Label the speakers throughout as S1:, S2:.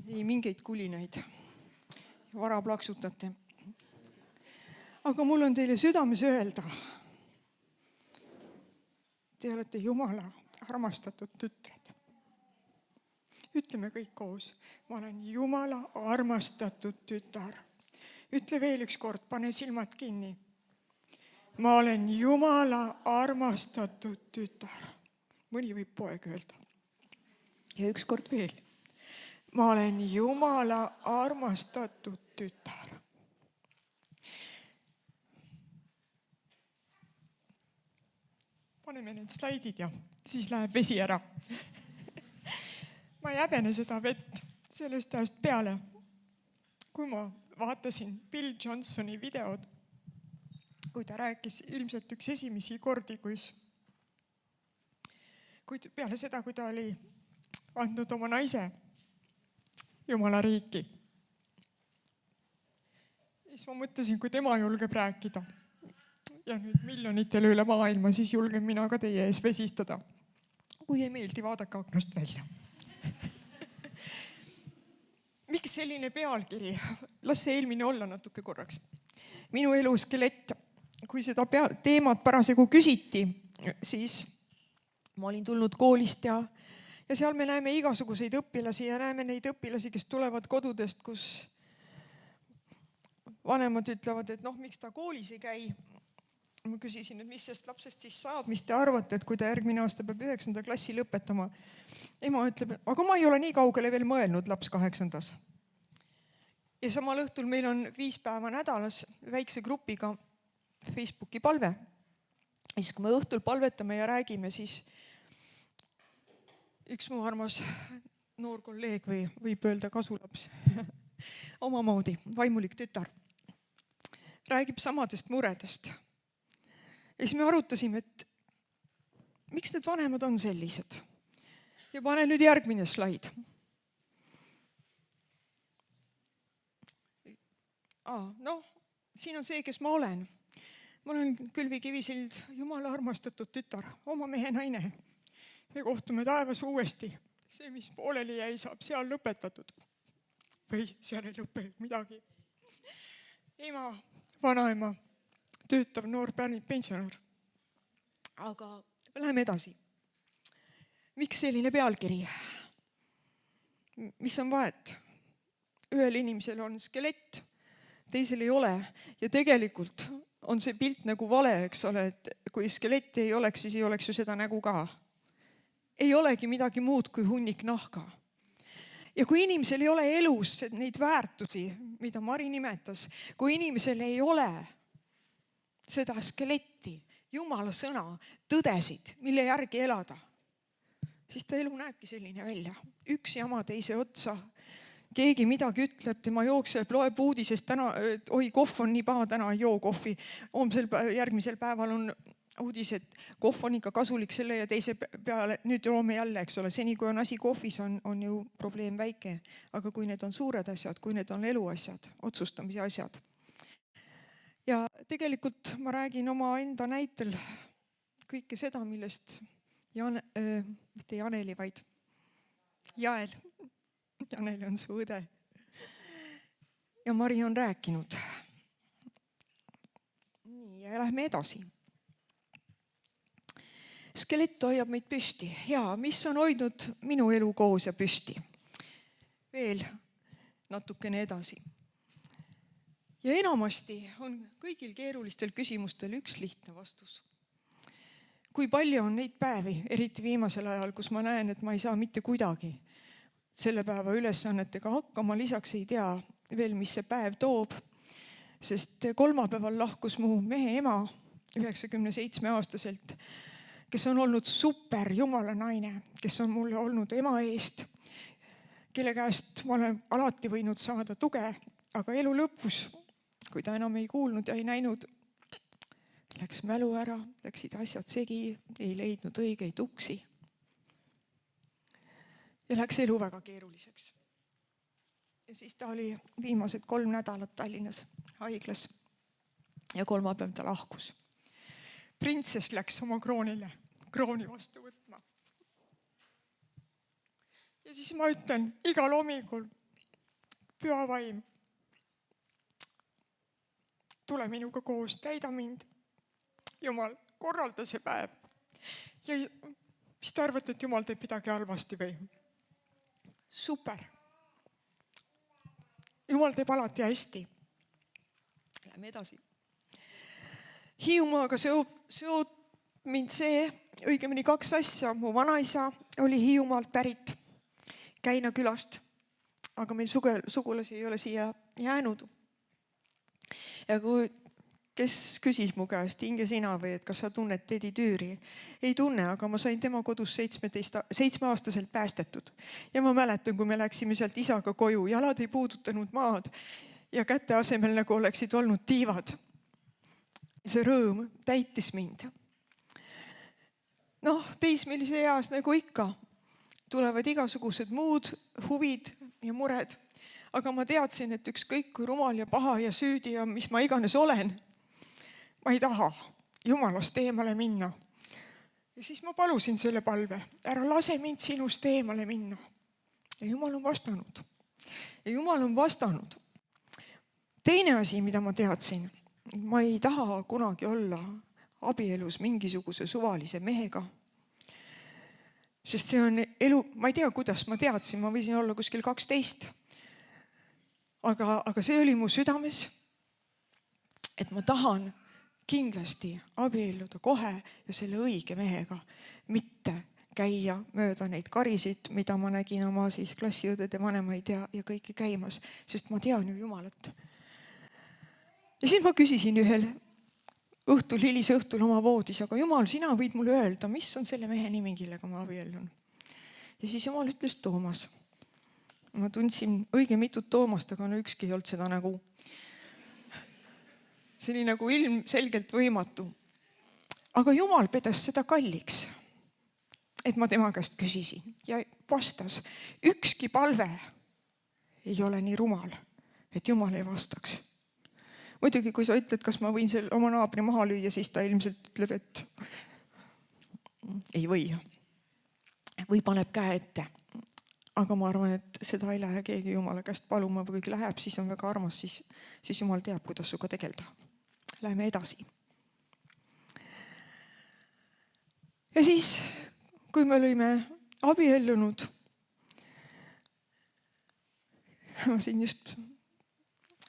S1: Ei mingeid kulinaid. Vara plaksutate. Aga mul on teile südames öelda. Te olete Jumala armastatud tütred. Ütleme kõik koos. Ma olen Jumala armastatud tütar. Ütle veel üks kord, pane silmad kinni. Ma olen Jumala armastatud tütar. Mõni võib poeg öelda. Ja üks kord veel. Ma olen Jumala armastatud tütar. Paneme need slaidid ja siis läheb vesi ära. Ma ei häbene seda vett sellest ajast peale. Kui ma vaatasin Bill Johnsoni videod, kui ta rääkis ilmselt üks esimesi kordi, peale seda, kui ta oli andnud oma naise Jumala riiki. Siis ma mõtlesin, kui tema julgeb rääkida ja nüüd miljonitele üle maailma, siis julgen mina ka teie ees vesistada. Kui ei meeldi, vaadake aknast välja. Miks selline pealkiri? Las see eelmine olla natuke korraks. Minu elu skelett. Kui seda teemat parasjagu küsiti, siis ma olin tulnud koolist ja seal me näeme igasuguseid õpilasi ja näeme neid õpilasi, kes tulevad kodudest, kus vanemad ütlevad, et miks ta koolis ei käi. Ma küsisin, et mis sest lapsest siis saab, mis te arvate, et kui ta järgmine aasta peab 9. klassi lõpetama. Ema ütleb, aga ma ei ole nii kaugele veel mõelnud, laps 8. Ja samal õhtul meil on 5 päeva nädalas väikse grupiga Facebooki palve. Ja siis, kui me õhtul palvetame ja räägime, siis üks mu armas noor kolleeg või võib öelda kasulaps, omamoodi vaimulik tütar, räägib samadest muredest. Ja siis me arutasime, et miks need vanemad on sellised. Ja pane nüüd järgmine slaid. Siin on see, kes ma olen. Ma olen Külvi Kivisild, Jumala armastatud tütar, oma mehe naine. Me kohtume taevas uuesti. See, mis pooleli jäi, saab seal lõpetatud. Või seal ei lõpe midagi. Ema, vanaema, töötav noor pensionär. Aga läheme edasi. Miks selline pealkiri? Mis on vahet? Ühel inimesel on skelett, teisel ei ole. Ja tegelikult on see pilt nagu vale, eks ole, et kui skeletti ei oleks, siis ei oleks ju seda nägu ka. Ei olegi midagi muud kui hunnik nahka. Ja kui inimesel ei ole elus neid väärtusi, mida Mari nimetas, kui inimesel ei ole seda skeletti, Jumala sõna, tõdesid, mille järgi elada, siis ta elu näebki selline välja. Üks jama teise otsa. Keegi midagi ütleb, tema jookseb, loeb uudisest täna, oi, kohv on nii paha, täna ei joo kohvi. Järgmisel päeval on uudis, et kohv on ikka kasulik selle ja teise peale. Nüüd joome jälle, eks ole. Seni, kui on asi kohvis, on ju probleem väike. Aga kui need on suured asjad, kui need on eluasjad, otsustamise asjad. Ja tegelikult ma räägin oma enda näitel kõike seda, millest mitte Janeli, vaid Jael. Janeli on su õde. Ja Mari on rääkinud. Nii, ja lähme edasi. Skelett hoiab meid püsti. Ja mis on hoidnud minu elu koos ja püsti? Veel natukene edasi. Ja enamasti on kõigil keerulistel küsimustel üks lihtne vastus. Kui palju on neid päevi, eriti viimasel ajal, kus ma näen, et ma ei saa mitte kuidagi selle päeva ülesannetega hakkama, lisaks ei tea veel, mis see päev toob, sest kolmapäeval lahkus mu mehe ema 97-aastaselt, kes on olnud super Jumala naine, kes on mulle olnud ema eest, kelle käest ma olen alati võinud saada tuge, aga elu lõpus, kui ta enam ei kuulnud ja ei näinud, läks mälu ära, läksid asjad segi, ei leidnud õigeid uksi. Ja läks elu väga keeruliseks. Ja siis ta oli viimased 3 nädalat Tallinnas haiglas ja kolmapäev ta lahkus. Printsess läks oma krooni vastu võtma. Ja siis ma ütlen igal hommikul, püha vaim, tule minuga koos, täida mind. Jumal, korralda see päev. Ja mis te arvate, et Jumal teeb midagi halvasti või? Super. Jumal teeb alati hästi. Lähme edasi. Hiiumaaga seob mind see, õigemini 2 asja. Mu vanaisa oli Hiiumaalt pärit, Käina külast, aga meil sugulasi ei ole siia jäänud. Ja kes küsis mu käest, Inge, sina või, et kas sa tunned Tedi Tüüri? Ei tunne, aga ma sain tema kodus 7-aastaselt päästetud. Ja ma mäletan, kui me läksime sealt isaga koju, jalad ei puudutanud maad ja käte asemel nagu oleksid olnud tiivad. See rõõm täitis mind. Teismelise eas nagu ikka tulevad igasugused muud huvid ja mured. Aga ma teadsin, et ükskõik kui rumal ja paha ja süüdi ja mis ma iganes olen, ma ei taha Jumalast eemale minna. Ja siis ma palusin selle palve, ära lase mind sinust eemale minna. Ja Jumal on vastanud. Ja Jumal on vastanud. Teine asi, mida ma teadsin, ma ei taha kunagi olla abielus mingisuguse suvalise mehega. Sest see on elu, ma ei tea, kuidas ma teadsin, ma võisin olla kuskil 12. Aga see oli mu südames, et ma tahan kindlasti abielluda kohe ja selle õige mehega, mitte käia mööda neid karisid, mida ma nägin oma klassiõdede vanemaid ja kõiki käimas, sest ma tean ju Jumalat. Ja siis ma küsisin ühel hilise õhtul oma voodis, aga Jumal, sina võid mulle öelda, mis on selle mehe nimi, kellega ma abiellun. Ja siis Jumal ütles Toomas. Ma tundsin õige mitut Toomast, aga ükski ei olnud seda nägu. See oli nagu ilmselgelt võimatu. Aga Jumal pidas seda kalliks, et ma tema käest küsisin ja vastas. Ükski palve ei ole nii rumal, et Jumal ei vastaks. Muidugi, kui sa ütled, kas ma võin oma naabri maha lüüa, siis ta ilmselt ütleb, et ei või. Või paneb käe ette. Aga ma arvan, et seda ei lähe keegi Jumala käest paluma või kui läheb, siis on väga armas, siis Jumal teab, kuidas suga tegelda. Läheme edasi. Ja siis, kui me olime abiellunud,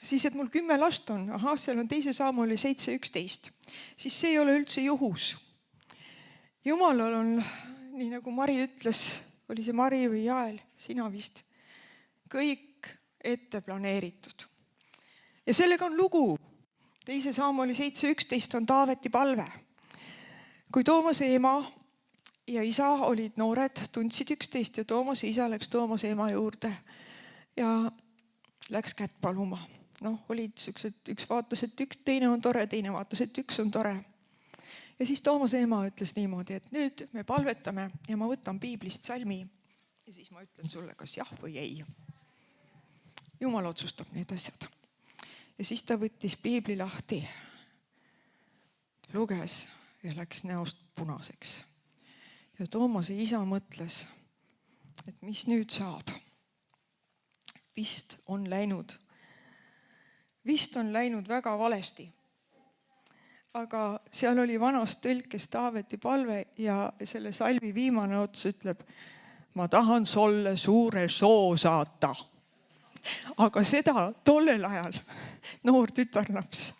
S1: siis, et mul 10 last on, seal on teise saama oli 7-11, siis see ei ole üldse juhus. Jumalal on, nii nagu Mari ütles, oli see Mari või Jael, sina vist, kõik ette planeeritud. Ja sellega on lugu. Teise saama oli 7-11 on Taaveti palve. Kui Toomase ema ja isa olid noored, tundsid 11 ja Toomase isa läks Toomase ema juurde ja läks kätt paluma. Olid sellised, üks vaatas, et teine on tore, teine vaatas, et üks on tore. Ja siis Toomase ema ütles niimoodi, et nüüd me palvetame ja ma võtan piiblist salmi ja siis ma ütlen sulle, kas jah või ei. Jumal otsustab need asjad. Ja siis ta võttis piibli lahti, luges ja läks näost punaseks. Ja Toomase isa mõtles, et mis nüüd saab. Vist on läinud väga valesti. Aga seal oli vanast tõlkes Taaveti palve ja selle salmi viimane ots ütleb, ma tahan sulle suure soo saata. Aga seda tollel ajal noor tütarlaps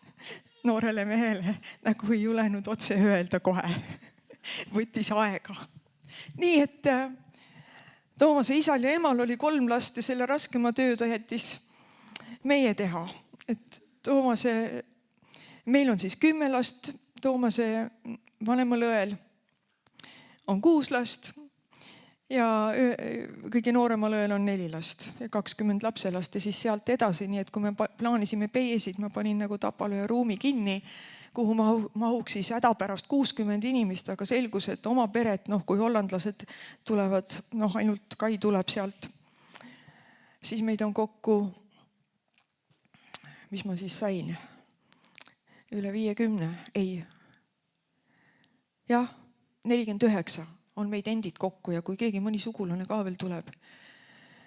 S1: noorele mehele nagu ei julenud otse öelda kohe. Võttis aega. Nii et Toomase isal ja emal oli 3 last ja selle raskema töö ta jättis meie teha. Et meil on siis 10 last, Toomase vanemal õel on 6 last ja kõige nooremal õel on 4 last ja 20 lapselast ja siis sealt edasi. Nii et kui me plaanisime peesid, ma panin nagu Tapala ja ruumi kinni, kuhu mahuks siis hädapärast 60 inimest, aga selgus, et oma peret, kui hollandlased tulevad, ainult Kai tuleb sealt, siis meid on kokku, mis ma siis sain? Üle 50, ei. Jah, 49 on meid endid kokku ja kui keegi mõni sugulane ka veel tuleb.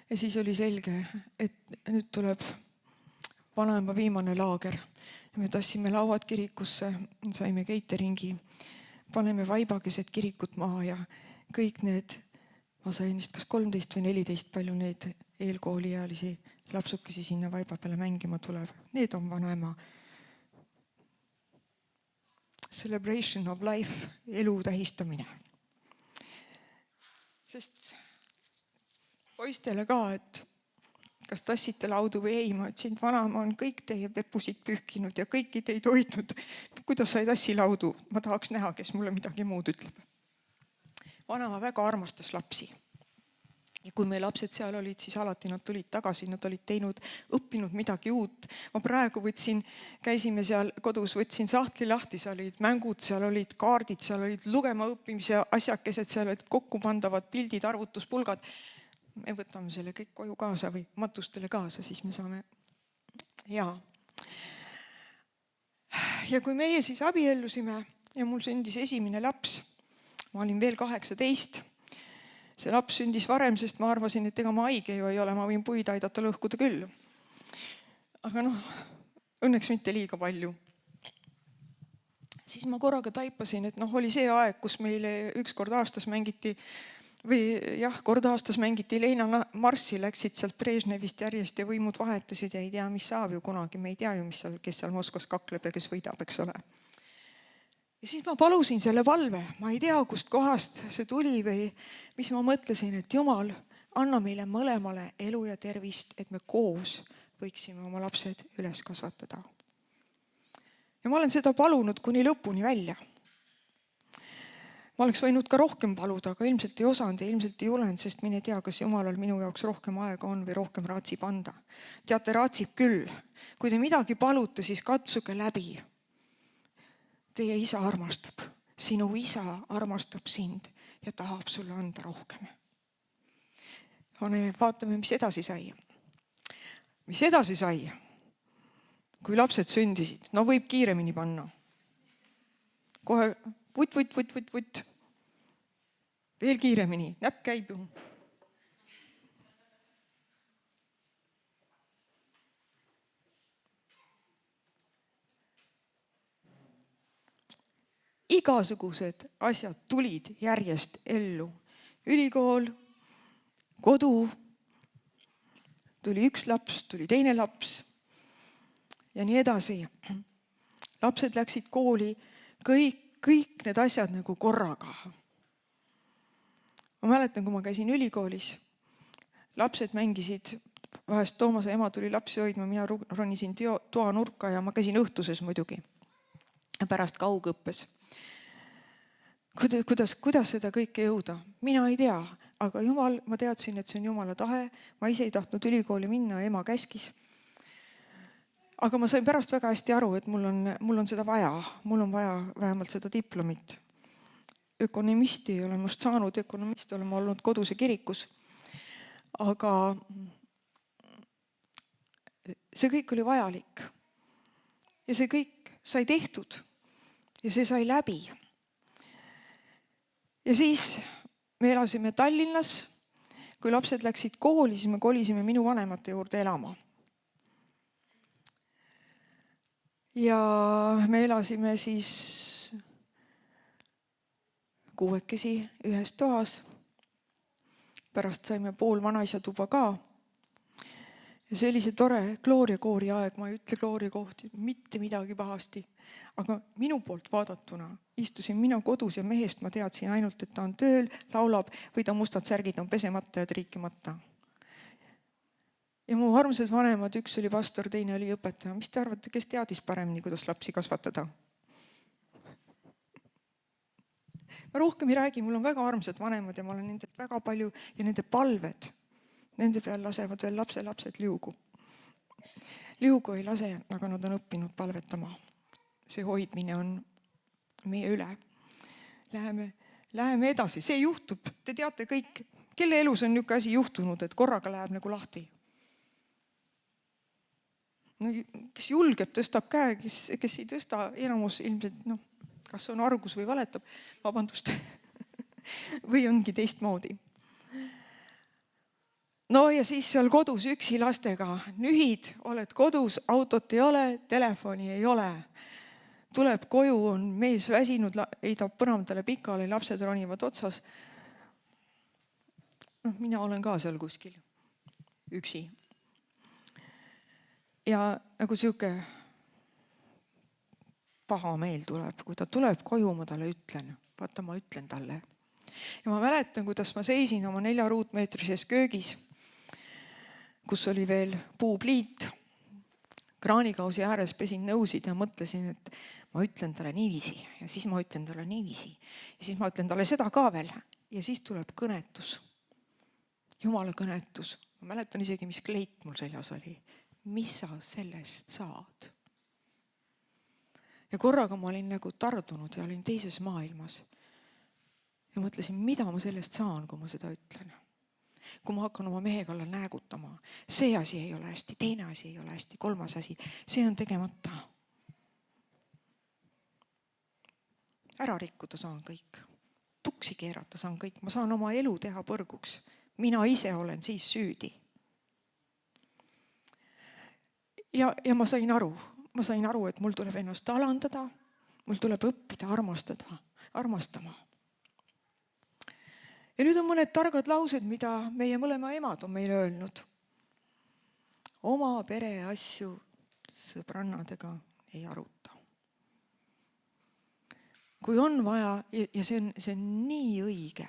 S1: Ja siis oli selge, et nüüd tuleb vanaema viimane laager. Ja me tassime lauad kirikusse, saime cateringi, paneme vaiba keset kirikut maha ja kõik need, ma sain vist kas 13 või 14, palju neid eelkooliealisi lapsukesi sinna vaiba peale mängima tuleb. Need on vanaema celebration of life, elu tähistamine. Sest poistele ka, et kas tassite laudu või ei, ma ütlesin, et vanaema on kõik teie pepusid pühkinud ja kõiki teid hoidnud. Kuidas sa ei tassi laudu? Ma tahaks näha, kes mulle midagi muud ütleb. Vanaema väga armastas lapsi. Ja kui meil lapsed seal olid, siis alati nad tulid tagasi, nad olid õppinud midagi uut. Ma praegu käisime seal kodus, võtsin sahtli lahti, seal olid mängud, seal olid kaardid, seal olid lugema õppimise asjakesed, seal olid kokkupandavad pildid, arvutuspulgad. Me võtame selle kõik koju kaasa või matustele kaasa, siis me saame hea. Ja kui meie siis abiellusime ja mul sündis esimene laps, ma olin veel 18. See laps sündis varem, sest ma arvasin, et ega ma haige ju ei ole, ma võin puid aidata lõhkuda küll. Aga õnneks mitte liiga palju. Siis ma korraga taipasin, et oli see aeg, kus meile üks kord aastas mängiti, kord aastas mängiti Leina Marssi, läksid sealt Brežnevist järjest ja võimud vahetasid ja ei tea, mis saab ju kunagi. Me ei tea ju, kes seal Moskvas kakleb ja kes võidab, eks ole. Ja siis ma palusin selle valve, ma ei tea, kust kohast see tuli või mis ma mõtlesin, et Jumal, anna meile mõlemale elu ja tervist, et me koos võiksime oma lapsed üles kasvatada. Ja ma olen seda palunud kuni lõpuni välja. Ma oleks võinud ka rohkem paluda, aga ilmselt ei osanud ja ilmselt ei julenud, sest mine tea, kas Jumalal minu jaoks rohkem aega on või rohkem raatsib anda. Teate, raatsib küll. Kui te midagi palute, siis katsuge läbi. Teie isa armastab, sinu isa armastab sind ja tahab sulle anda rohkem. Vaatame, mis edasi sai. Mis edasi sai? Kui lapsed sündisid, võib kiiremini panna. Kohe vutt. Veel kiiremini, näpp käib ju. Igasugused asjad tulid järjest ellu. Ülikool, kodu, tuli üks laps, tuli teine laps ja nii edasi. Lapsed läksid kooli, kõik need asjad nagu korraga. Ma mäletan, kui ma käisin ülikoolis, lapsed mängisid, vahest Toomase ema tuli lapsi hoidma, mina ronisin toa nurka ja ma käisin õhtuses muidugi, pärast kaugõppes. Kuidas seda kõike jõuda? Mina ei tea, aga Jumal, ma teadsin, et see on Jumala tahe. Ma ise ei tahtnud ülikooli minna, ema käskis. Aga ma sain pärast väga hästi aru, et mul on seda vaja. Mul on vaja vähemalt seda diplomit. Ökonomisti ei ole must saanud, ökonomisti olen ma olnud kodus ja kirikus. Aga see kõik oli vajalik. Ja see kõik sai tehtud. Ja see sai läbi. Ja siis me elasime Tallinnas. Kui lapsed läksid kooli, siis me kolisime minu vanemate juurde elama. Ja me elasime siis 6 ühes toas. Pärast saime pool vanaisa tuba ka. Ja see oli see tore Gloria koori aeg, ma ei ütle Gloria kohti, mitte midagi pahasti. Aga minu poolt vaadatuna istusin mina kodus ja mehest ma teadsin ainult, et ta on tööl, laulab või ta mustad särgid on pesemata ja triikimata. Ja mu armsad vanemad, üks oli pastor, teine oli õpetaja. Mis te arvate, kes teadis paremini, kuidas lapsi kasvatada? Ma rohkem ei räägi, mul on väga armsad vanemad ja ma olen nendelt väga palju ja nende palved. Nende peal lasevad veel lapsed liugu. Liugu ei lase, aga nad on õppinud palvetama. See hoidmine on meie üle. Läheme edasi. See juhtub. Te teate kõik, kelle elus on niisugune asi juhtunud, et korraga läheb nagu lahti. No, kes julgeb, tõstab käe, kes ei tõsta, enamus ilmselt, kas on argus või valetab, vabandust, või ongi teistmoodi. no ja siis seal kodus üksi lastega, nühid, oled kodus, autot ei ole, telefoni ei ole. Tuleb koju, on mees väsinud, heidab põrandale pikali, lapsed ronivad otsas. Mina olen ka seal kuskil üksi. Ja nagu sihuke paha meel tuleb, kui ta tuleb koju, ma talle ütlen. Vaata, ma ütlen talle. Ja ma mäletan, kuidas ma seisin oma 4 ruutmeetrises köögis, kus oli veel puupliit. Kraanikausi ääres pesin nõusid ja mõtlesin, et ma ütlen talle niiviisi ja siis ma ütlen talle niiviisi. Ja siis ma ütlen talle seda ka veel. Ja siis tuleb kõnetus. Jumala kõnetus. Ma mäletan isegi, mis kleit mul seljas oli. Mis sa sellest saad? Ja korraga ma olin nagu tardunud ja olin teises maailmas. Ja mõtlesin, mida ma sellest saan, kui ma seda ütlen. Kui ma hakkan oma mehe kallal näägutama. See asi ei ole hästi, teine asi ei ole hästi, kolmas asi. See on tegemata. Ära rikkuda saan kõik. Tuksi keerata saan kõik. Ma saan oma elu teha põrguks. Mina ise olen siis süüdi. Ja ma sain aru, et mul tuleb ennast alandada, mul tuleb õppida armastama. Ja nüüd on mõned targad laused, mida meie mõlema emad on meile öelnud. Oma pere asju sõbrannadega ei aruta. Kui on vaja, ja see on nii õige,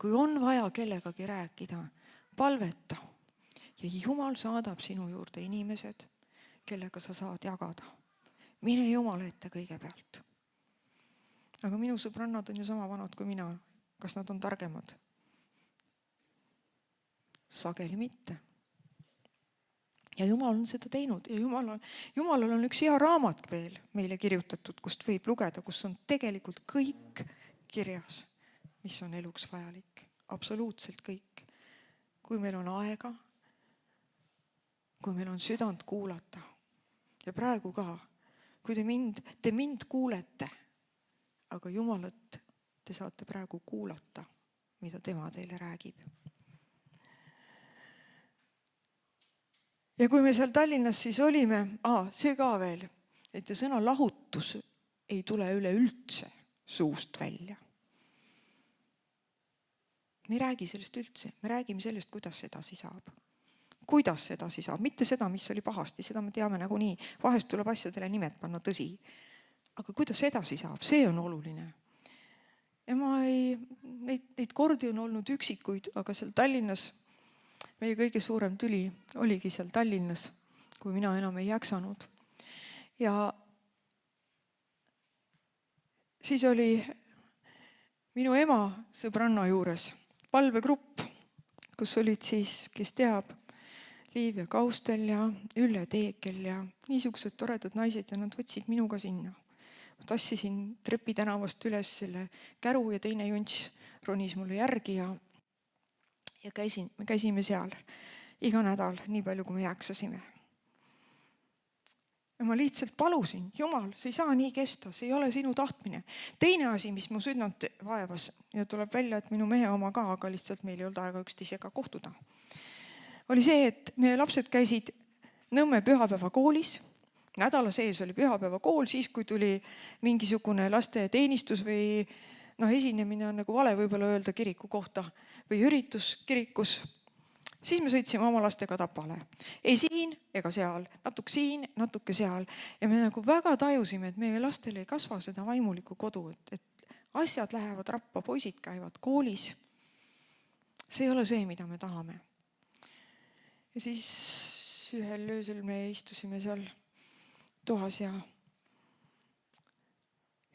S1: kui on vaja kellegagi rääkida, palveta. Ja Jumal saadab sinu juurde inimesed, kellega sa saad jagada. Mine Jumala ette kõigepealt. Aga minu sõbrannad on ju sama vanad kui mina. Kas nad on targemad? Sageli mitte. Ja Jumal on seda teinud. Ja Jumalal on üks hea raamat veel meile kirjutatud, kust võib lugeda, kus on tegelikult kõik kirjas, mis on eluks vajalik. Absoluutselt kõik. Kui meil on aega, kui meil on südant kuulata. Ja praegu ka, kui te mind kuulete, aga Jumalat te saate praegu kuulata, mida tema teile räägib. Ja kui me seal Tallinnas siis olime, see ka veel, et sõna lahutus ei tule üleüldse suust välja. Me ei räägi sellest üldse, me räägime sellest, kuidas edasi saab. Kuidas edasi saab, mitte seda, mis oli pahasti, seda me teame nagunii. Vahest tuleb asjadele nimed panna, tõsi. Aga kuidas edasi saab, see on oluline. Ja neid kordi on olnud üksikuid, aga seal Tallinnas, meie kõige suurem tüli oligi seal Tallinnas, kui mina enam ei jaksanud. Ja siis oli minu ema sõbranna juures palvegrupp, kus olid siis, kes teab, Liivia Kaustel ja Ülle Teekel ja niisugused toredad naised ja nad võtsid minuga sinna. Tassisin Trepi tänavast üles selle käru ja teine junts ronis mulle järgi ja me käisime seal iga nädal, nii palju kui me jaksasime. Ja ma lihtsalt palusin, Jumal, see ei saa nii kesta, see ei ole sinu tahtmine. Teine asi, mis mu südant vaevas ja tuleb välja, et minu mehe oma ka, aga lihtsalt meil ei olnud aega üksteisega kohtuda, oli see, et meie lapsed käisid Nõmme pühapäevakoolis. Nädala sees oli pühapäevakool, siis kui tuli mingisugune lasteteenistus või esinemine on nagu vale võib-olla öelda kiriku kohta või üritus kirikus, siis me sõitsime oma lastega Tapale. Ei siin ega seal, natuke siin, natuke seal. Ja me nagu väga tajusime, et meie lastel ei kasva seda vaimulikku kodu, et asjad lähevad rappa, poisid käivad koolis. See ei ole see, mida me tahame. Ja siis ühel öösel me istusime seal toas ja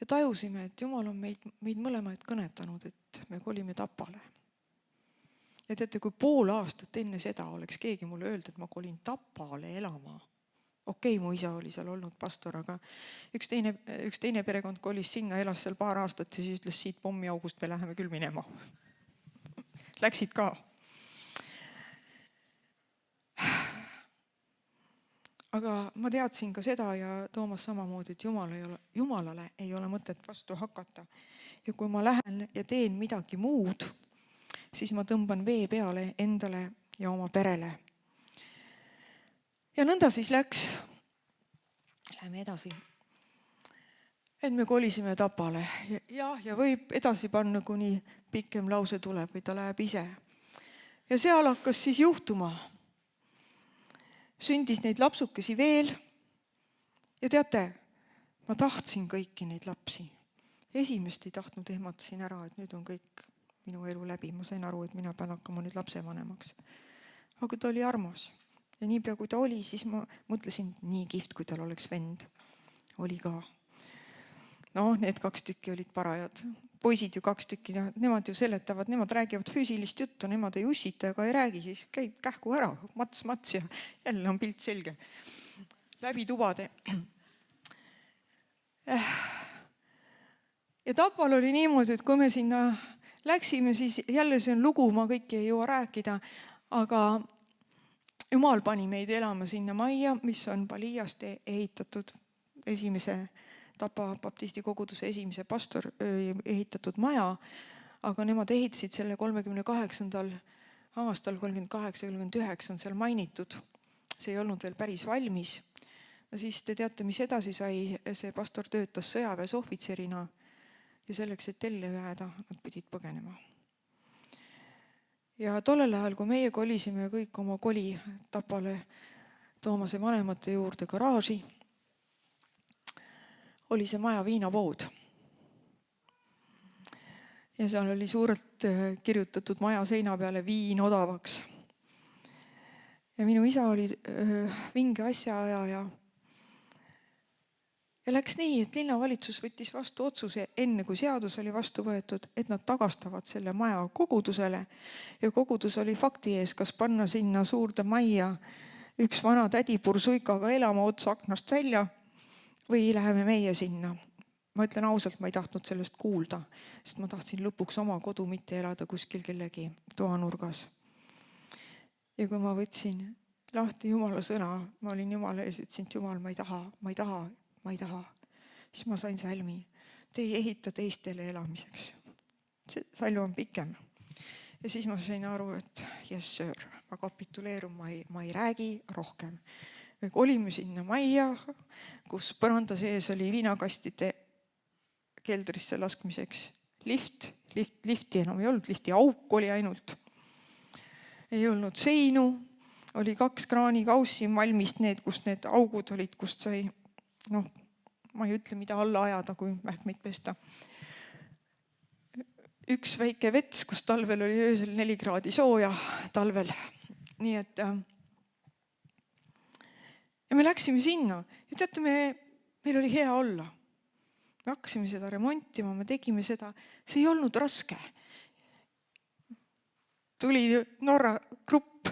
S1: tajusime, et Jumal on meid mõlemaid kõnetanud, et me kolime Tapale. Ja teate, kui pool aastat enne seda oleks keegi mulle öelnud, et ma kolin Tapale elama. Okei, mu isa oli seal olnud pastor, aga üks teine perekond kolis sinna, elas seal paar aastat ja siis ütles, siit pommiaugust me läheme küll minema. Läksid ka. Aga ma teadsin ka seda ja Toomas samamoodi, et Jumalale ei ole mõtet vastu hakata. Ja kui ma lähen ja teen midagi muud, siis ma tõmban vee peale endale ja oma perele. Ja nõnda siis läks. Läheme edasi. Et me kolisime Tapale. Ja võib edasi panna, kuni pikem lause tuleb või ta läheb ise. Ja seal hakkas siis juhtuma. Sündis neid lapsukesi veel. Ja teate, ma tahtsin kõiki neid lapsi. Esimest ei tahtnud, ehmatasin ära, et nüüd on kõik minu elu läbi. Ma sain aru, et mina pean hakkama nüüd lapsevanemaks. Aga ta oli armas. Ja niipea kui ta oli, siis ma mõtlesin, nii kihvt, kui tal oleks vend. Oli ka. Need 2 tükki olid parajad. Poisid ju 2 tükki, nemad ju seletavad, nemad räägivad füüsilist juttu, nemad ei ussita ega ei räägi, siis käib kähku ära, mats ja jälle on pilt selge. Läbi tubade. Ja Tapal oli niimoodi, et kui me sinna läksime, siis jälle see on lugu, ma kõiki ei jõua rääkida, aga Jumal pani meid elama sinna majja, mis on Paliast ehitatud esimese Tapa baptisti koguduse esimese pastor ehitatud maja, aga nemad ehitasid selle 38. aastal, 38-39 on seal mainitud. See ei olnud veel päris valmis. No siis te teate, mis edasi sai, see pastor töötas sõjaväes ohvitserina ja selleks, et ellu jääda, nad pidid põgenema. Ja tollel ajal, kui meie kolisime kõik oma koli Tapale Toomase vanemate juurde garaaži, oli see maja viinapood. Ja seal oli suurelt kirjutatud maja seina peale viin odavaks. Ja minu isa oli vinge asjaaja ja läks nii, et linnavalitsus võttis vastu otsuse enne, kui seadus oli vastu võetud, et nad tagastavad selle maja kogudusele ja kogudus oli fakti ees, kas panna sinna suurde majja üks vana tädi pursuikaga elama otsa aknast välja või läheme meie sinna. Ma ütlen ausalt, ma ei tahtnud sellest kuulda, sest ma tahtsin lõpuks oma kodu, mitte elada kuskil kellegi toanurgas. Ja kui ma võtsin lahti Jumala sõna, ma olin Jumala ees, ütlesin, et Jumal, ma ei taha. Siis ma sain salmi. Te ei ehita teistele elamiseks. See salm on pikem. Ja siis ma sain aru, et yes sir, ma kapituleerun, ma ei räägi rohkem. Me olime sinna majja, kus põranda sees oli viinakastide keldrisse laskmiseks lifti enam ei olnud, lifti auk oli ainult. Ei olnud seinu, oli 2 kraanikaussi malmist need, kus need augud olid, kust sai, ma ei ütle, mida alla ajada, kui mähkmeid pesta. Üks väike vets, kus talvel oli öösel 4 kraadi sooja talvel. Nii et ja me läksime sinna ja teate, meil oli hea olla. Me hakkasime seda remontima, me tegime seda. See ei olnud raske. Tuli Norra grupp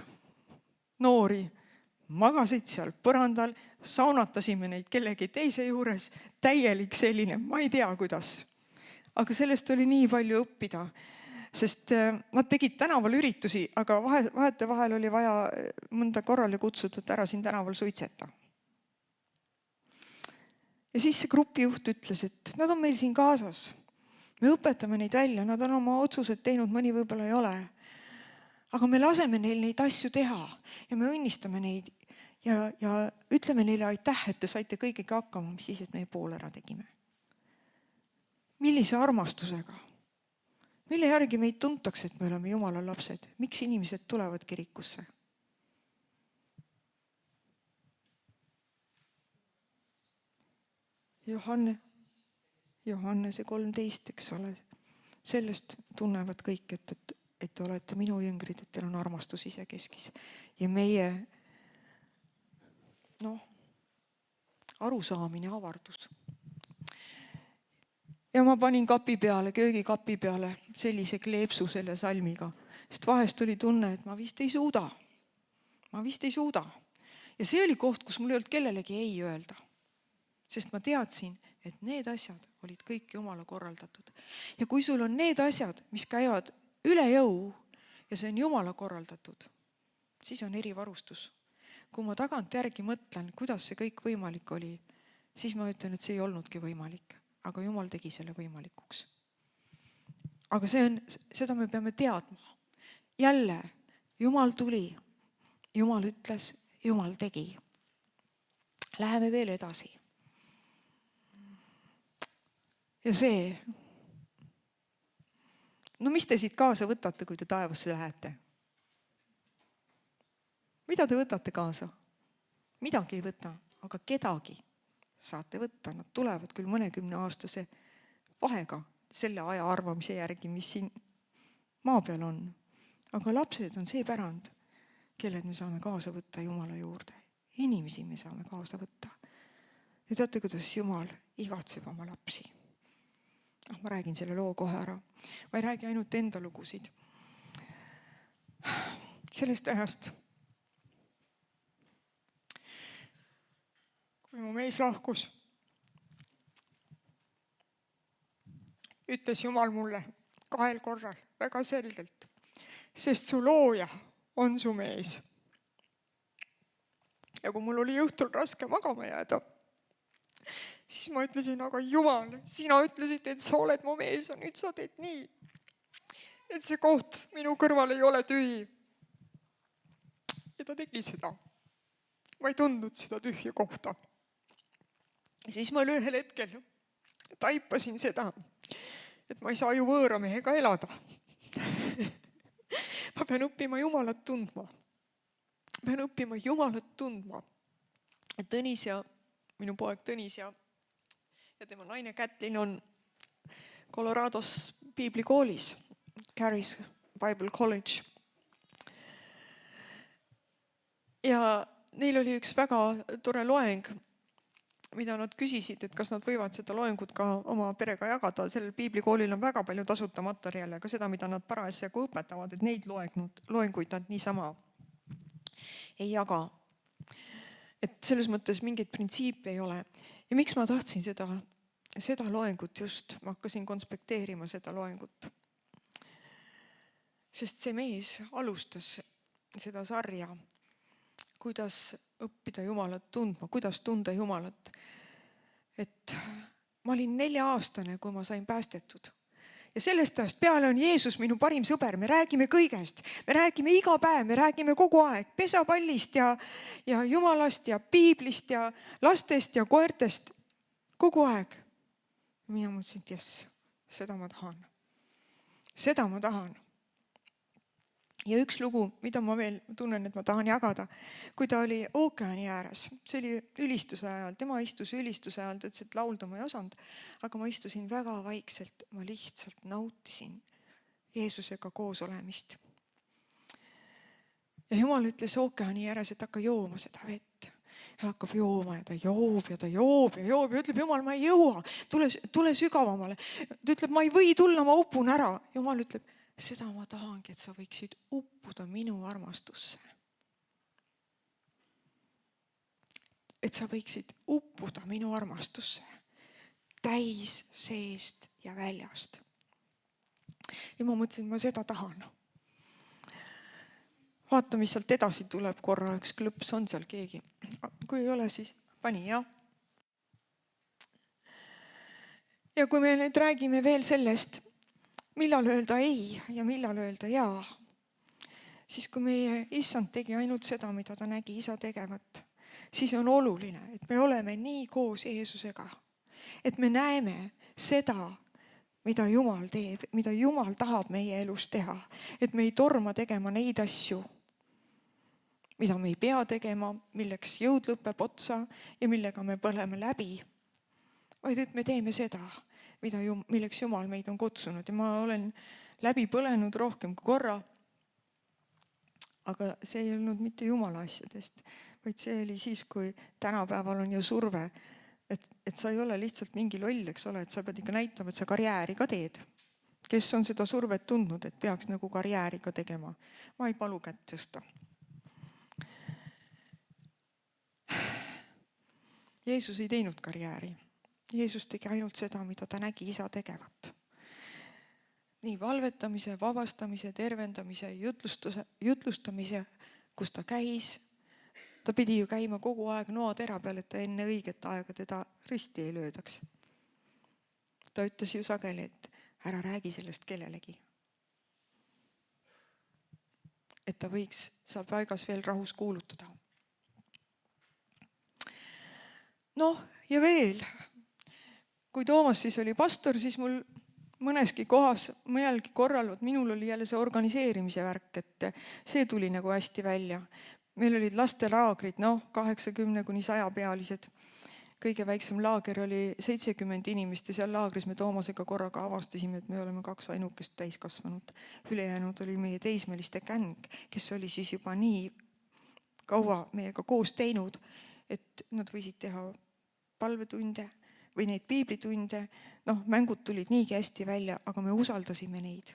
S1: noori, magasid seal põrandal, saunatasime neid kellegi teise juures. Täielik selline, ma ei tea kuidas. Aga sellest oli nii palju õppida. Sest nad tegid tänaval üritusi, aga vahetevahel oli vaja mõnda korrale kutsuda, et ära siin tänaval suitseta. Ja siis see grupijuht ütles, et nad on meil siin kaasas. Me õpetame neid välja, nad on oma otsused teinud, mõni võib-olla ei ole. Aga me laseme neil neid asju teha ja me õnnistame neid ja ütleme neile aitäh, et te saite kõigega hakkama, mis siis, et meie pool ära tegime. Millise armastusega? Mille järgi meid tuntakse, et me oleme Jumala lapsed? Miks inimesed tulevad kirikusse? Johannese 13, eks ole. Sellest tunnevad kõik, et te olete minu jüngrid, et teil on armastus isekeskis. Ja meie arusaamine avardus. Ja ma panin kapi peale, köögikapi peale sellise kleepsu selle salmiga, sest vahest oli tunne, et ma vist ei suuda. Ja see oli koht, kus mul ei olnud kellelegi ei öelda. Sest ma teadsin, et need asjad olid kõik Jumala korraldatud. Ja kui sul on need asjad, mis käivad üle jõu ja see on Jumala korraldatud, siis on erivarustus. Kui ma tagant järgi mõtlen, kuidas see kõik võimalik oli, siis ma ütlen, et see ei olnudki võimalik. Aga Jumal tegi selle võimalikuks. Aga seda me peame teadma. jälle, Jumal tuli, Jumal ütles, Jumal tegi. Läheme veel edasi. Ja see, no mis te siit kaasa võtate, kui te taevasse lähete? Mida te võtate kaasa? Midagi ei võta, aga kedagi saate võtta. Nad tulevad küll mõnekümne aastase vahega selle aja arvamise järgi, mis siin maa peal on. Aga lapsed on see pärand, kelled me saame kaasa võtta Jumala juurde. Inimesi me saame kaasa võtta. Ja teate, kuidas Jumal igatseb oma lapsi? Ma räägin selle loo kohe ära. Ma ei räägi ainult enda lugusid. Sellest ajast, kui mu mees lahkus, ütles Jumal mulle 2 korral väga selgelt, sest su looja on su mees. Ja kui mul oli õhtul raske magama jääda, siis ma ütlesin, aga Jumal, sina ütlesid, et sa oled mu mees ja nüüd sa teed nii, et see koht minu kõrval ei ole tühi. Ja ta tegi seda. Ma ei tundnud seda tühja kohta. Siis ma ühel hetkel taipasin seda, et ma ei saa ju võõra mehega elada. Ma pean õppima Jumalat tundma. Pean õppima Jumalat tundma. Tõnis ja minu poeg Tõnis ja tema naine Kätlin on Colorados piiblikoolis, Caris Bible College. Ja neil oli üks väga tore loeng, mida nad küsisid, et kas nad võivad seda loengut ka oma perega jagada. Sellel piiblikoolil on väga palju tasuta materjale, aga seda, mida nad parasjagu õpetavad, et neid loenguid nad niisama ei jaga. Et selles mõttes mingit printsiipi ei ole. Ja miks ma tahtsin seda loengut just, ma hakkasin konspekteerima seda loengut. Sest see mees alustas seda sarja, kuidas õppida Jumalat tundma, kuidas tunda Jumalat. Et ma olin 4-aastane, kui ma sain päästetud. Ja sellest ajast peale on Jeesus minu parim sõber. Me räägime kõigest. Me räägime iga päev, me räägime kogu aeg pesapallist ja Jumalast ja piiblist ja lastest ja koertest. Kogu aeg. Mina mõtlesin, et jess, seda ma tahan. Seda ma tahan. Ja üks lugu, mida ma veel tunnen, et ma tahan jagada, kui ta oli ookeani ääres, see oli ülistuse ajal, tema istus ülistuse ajal, ta ütles, et laulda ma ei osanud, aga ma istusin väga vaikselt, ma lihtsalt nautisin Jeesusega koos olemist. Ja Jumal ütles ookeani ääres, et hakka jooma seda vett. Ja hakkab jooma ja ta joob ja ta joob ja joob ja ütleb, Jumal, ma ei jõua, tule sügavamale. Ta ütleb, ma ei või tulla, ma upun ära. Jumal ütleb, seda ma tahangi, et sa võiksid uppuda minu armastusse. Et sa võiksid uppuda minu armastusse. Täis seest ja väljast. Ja ma mõtlesin, ma seda tahan. Vaata, mis sealt edasi tuleb korra, üks klõps on seal keegi. Kui ei ole, siis pani, jah. Ja kui me nüüd räägime veel sellest, millal öelda ei ja millal öelda jaa, siis kui meie issand tegi ainult seda, mida ta nägi isa tegevat, siis on oluline, et me oleme nii koos Jeesusega, et me näeme seda, mida Jumal teeb, mida Jumal tahab meie elus teha, et me ei torma tegema neid asju, mida me ei pea tegema, milleks jõud lõpeb otsa ja millega me põleme läbi, vaid et me teeme seda, milleks Jumal meid on kutsunud. Ja ma olen läbi põlenud rohkem kui korra, aga see ei olnud mitte Jumala asjadest, vaid see oli siis, kui tänapäeval on ju surve, et sa ei ole lihtsalt mingi loll, eks ole, et sa pead ikka näitama, et sa karjääri ka teed. Kes on seda survet tundnud, et peaks nagu karjääri ka tegema? Ma ei palu kätt tõsta. Jeesus ei teinud karjääri. Jeesus tegi ainult seda, mida ta nägi isa tegevat. Nii valvetamise, vabastamise, tervendamise, jutlustamise, kus ta käis. Ta pidi ju käima kogu aeg noatera peal, et ta enne õiget aega teda risti ei löödaks. Ta ütles ju sageli, et ära räägi sellest kellelegi. et ta võiks seal paigas veel rahus kuulutada. Noh, ja veel, kui Toomas siis oli pastor, siis mul mõneski kohas, mõnelgi korral, minul oli jälle see organiseerimise värk, et see tuli nagu hästi välja. Meil olid lastelaagrid, 80–100 pealised. Kõige väiksem laager oli 70 inimest ja seal laagris me Toomasega korraga avastasime, et me oleme 2 ainukest täiskasvanud. Ülejäänud oli meie teismeliste gäng, kes oli siis juba nii kaua meiega koos teinud, et nad võisid teha palvetunde või neid piiblitunde. Mängud tulid niigi hästi välja, aga me usaldasime neid.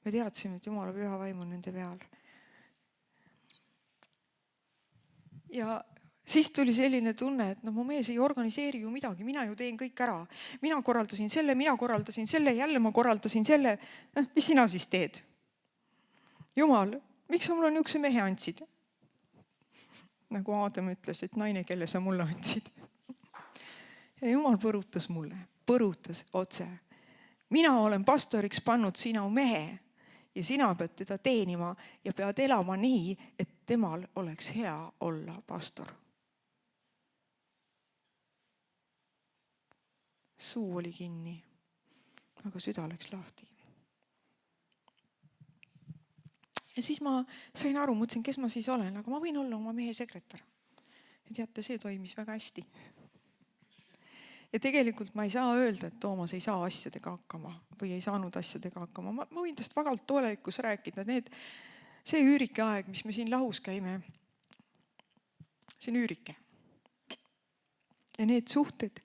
S1: Me teadsime, et Jumala püha vaim on nende peal. Ja siis tuli selline tunne, et mu mees ei organiseeri ju midagi, mina ju teen kõik ära. Mina korraldasin selle, jälle ma korraldasin selle. Mis sina siis teed? Jumal, miks sa mulle niisuguse mehe andsid? Nagu Aadam ütles, et naine, kelle sa mulle andsid. Ja Jumal põrutas mulle, põrutas otse. Mina olen pastoriks pannud sina mehe ja sina pead teda teenima ja pead elama nii, et temal oleks hea olla pastor. Suu oli kinni, aga süda läks lahti. Ja siis ma sain aru, mõtlesin, kes ma siis olen, aga ma võin olla oma mehe sekretär. Ja teate, see toimis väga hästi. Ja tegelikult ma ei saa öelda, et Toomas ei saa asjadega hakkama või ei saanud asjadega hakkama. Ma võin tast vagalt toolelikus rääkida. See üürike aeg, mis me siin lahus käime, see on üürike. Ja need suhted,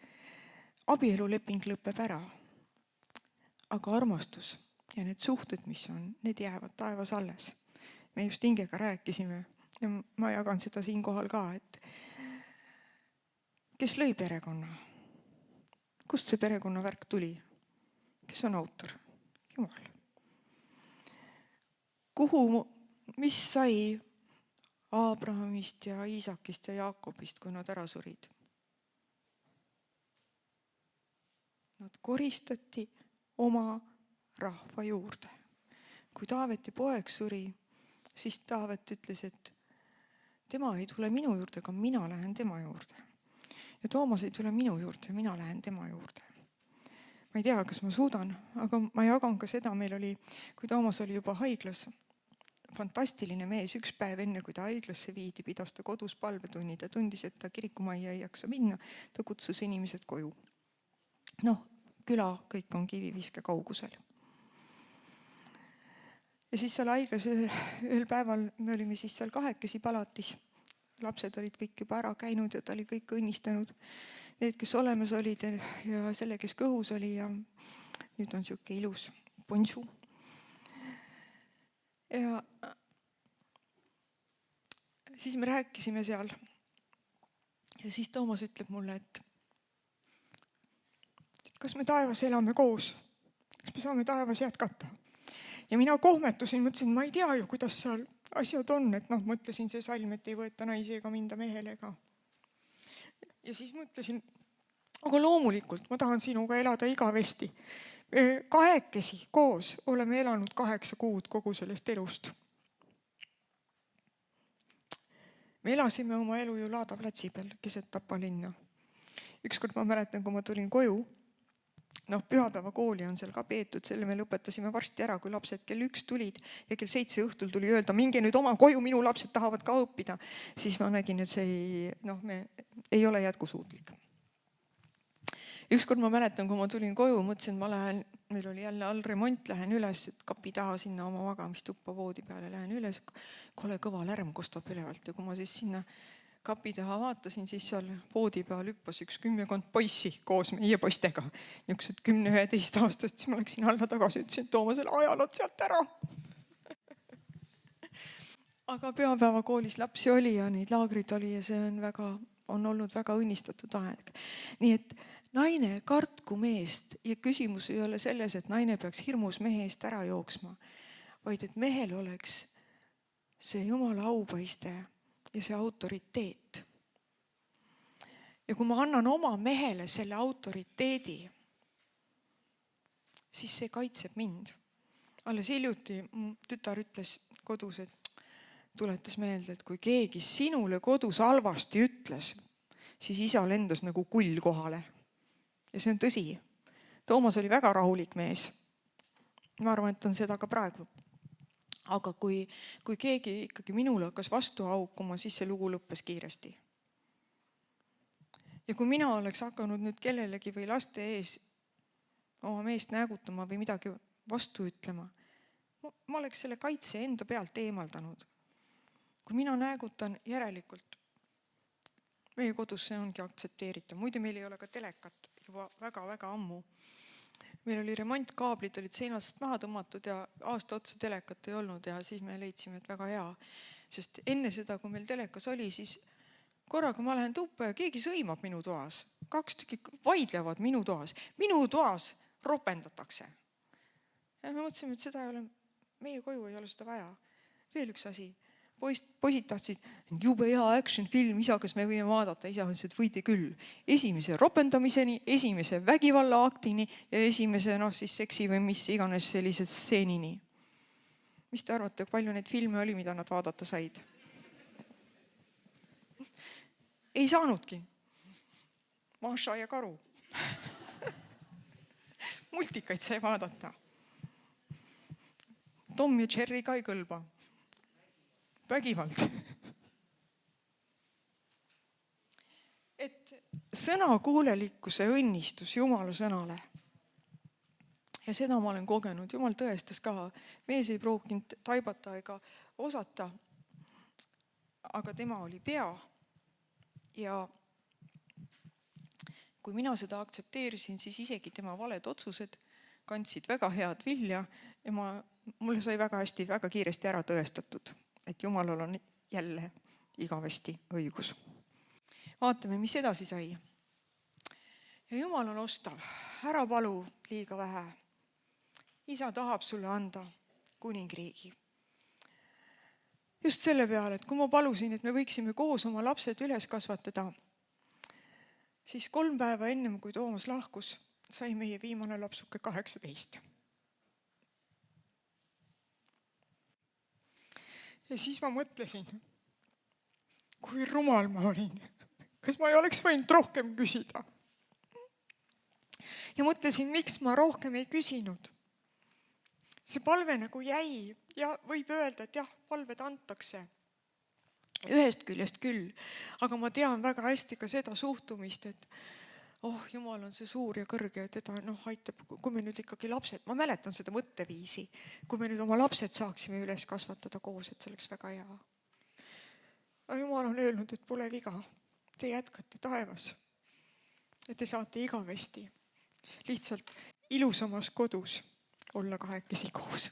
S1: abieluleping lõpeb ära. Aga armastus ja need suhted, mis on, need jäävad taevas alles. Me just Ingega rääkisime ja ma jagan seda siinkohal ka, et kes lõi perekonna? Kust see perekonnavärk tuli? Kes on autor? Jumal. Mis sai Abrahamist ja Iisakist ja Jaakobist, kui nad ära surid? Nad koristati oma rahva juurde. Kui Taaveti poeg suri, siis Taavet ütles, et tema ei tule minu juurde, aga mina lähen tema juurde. Ja Toomas ei tule minu juurde ja mina lähen tema juurde. Ma ei tea, kas ma suudan, aga ma jagan ka seda, meil oli, kui Toomas oli juba haiglas, fantastiline mees, üks päev enne, kui ta haiglasse viidi, pidas ta kodus palvetunnid ja tundis, et ta kirikumajja ei jaksa minna, ta kutsus inimesed koju. Küla, kõik on kiviviske kaugusel. Ja siis seal haiglas ühel päeval me olime siis seal 2 palatis. Lapsed olid kõik juba ära käinud ja ta oli kõik õnnistanud. Need, kes olemas olid ja selle, kes kõhus oli ja nüüd on siuke ilus ponšu. Ja siis me rääkisime seal ja siis Toomas ütleb mulle, et kas me taevas elame koos? Kas me saame taevas jätkata? Ja mina kohmetusin, mõtlesin, ma ei tea ju, kuidas seal asjad on, et mõtlesin see salm, et ei võeta naisi ega minda mehele ega. Ja siis mõtlesin, aga loomulikult ma tahan sinuga elada igavesti. 2 koos oleme elanud 8 kuud kogu sellest elust. Me elasime oma elu ju Laada platsi peal, keset Tapa linna. Ükskord ma mäletan, kui ma tulin koju, pühapäeva kooli on seal ka peetud, selle me lõpetasime varsti ära, kui lapsed kell 1 tulid ja kell 7 õhtul tuli öelda, minge nüüd oma koju, minu lapsed tahavad ka õppida. Siis ma nägin, et see ei ole jätkusuutlik. Ükskord ma mäletan, kui ma tulin koju, mõtlesin, ma lähen, meil oli jälle all remont, lähen üles, et kapi taha sinna oma magamistuppa voodi peale, lähen üles, kole kõva lärm kostab ülevalt ja kui ma siis sinna kapi taha vaatasin, siis seal voodi peal hüppas üks 10 poissi koos meie poistega. Niisugused 10-11 aastast, siis ma läksin alla tagasi, ütlesin, et tooma selle ajalad sealt ära. Aga pühapäeva koolis lapsi oli ja neid laagrid oli ja see on olnud väga õnnistatud aeg. Nii et naine kartku meest ja küsimus ei ole selles, et naine peaks hirmus mehe eest ära jooksma, vaid et mehel oleks see Jumala aupaiste ja see autoriteet. Ja kui ma annan oma mehele selle autoriteedi, siis see kaitseb mind. Alles hiljuti mu tütar ütles kodus, et tuletas meelde, et kui keegi sinule kodus halvasti ütles, siis isa lendas nagu kull kohale. Ja see on tõsi. Toomas oli väga rahulik mees. Ma arvan, et on seda ka praegu. Aga kui keegi ikkagi minule hakkas vastu haukuma, siis see lugu lõppes kiiresti. Ja kui mina oleks hakanud nüüd kellelegi või laste ees oma meest näägutama või midagi vastu ütlema, ma oleks selle kaitse enda pealt eemaldanud. Kui mina näägutan, järelikult meie kodus see ongi aktsepteeritav. Muide, meil ei ole ka telekat juba väga-väga ammu. Meil oli remontkaablid, olid seinast maha tõmmatud ja aasta otsa telekat ei olnud ja siis me leidsime, et väga hea. Sest enne seda, kui meil telekas oli, siis korraga ma lähen tuppa ja keegi sõimab minu toas. 2 tükki vaidlevad minu toas. Minu toas ropendatakse. Ja me mõtlesime, et seda ei ole, meie koju ei ole seda vaja. Veel üks asi. Poisid tahtsid, jube hea action film, isa, kas me võime vaadata? Isa ütles, et võite küll. Esimese ropendamiseni, esimese vägivalla aktini ja esimese siis seksi või mis iganes sellised stseenini. Mis te arvate, palju neid filme oli, mida nad vaadata said? Ei saanudki. Maša ja karu. Multikaid sai vaadata. Tom ja Jerry ka ei kõlba. Vägivald. Et sõnakuulelikkuse õnnistus Jumala sõnale. Ja seda ma olen kogenud. Jumal tõestas ka. Mees ei prookinud taibata ega osata, aga tema oli pea. Ja kui mina seda aktsepteerisin, siis isegi tema valed otsused kandsid väga head vilja ja mulle sai väga hästi, väga kiiresti ära tõestatud, et Jumalal on jälle igavesti õigus. Vaatame, mis edasi sai. Ja Jumal on ostav. Ära palu liiga vähe. Isa tahab sulle anda kuningriigi. Just selle peale, et kui ma palusin, et me võiksime koos oma lapsed üles kasvatada, siis 3 päeva ennem, kui Toomas lahkus, sai meie viimane lapsuke 18. Ja siis ma mõtlesin, kui rumal ma olin. Kas ma ei oleks võinud rohkem küsida? Ja mõtlesin, miks ma rohkem ei küsinud. See palve nagu jäi ja võib öelda, et jah, palved antakse. Ühest küljest küll, aga ma tean väga hästi ka seda suhtumist, et Jumal on see suur ja kõrge, et teda aitab, kui me nüüd ikkagi lapsed, ma mäletan seda mõtteviisi, kui me nüüd oma lapsed saaksime üles kasvatada koos, et see oleks väga hea. Aga Jumal on öelnud, et pole viga, te jätkate taevas ja te saate igavesti lihtsalt ilusamas kodus olla 2 koos.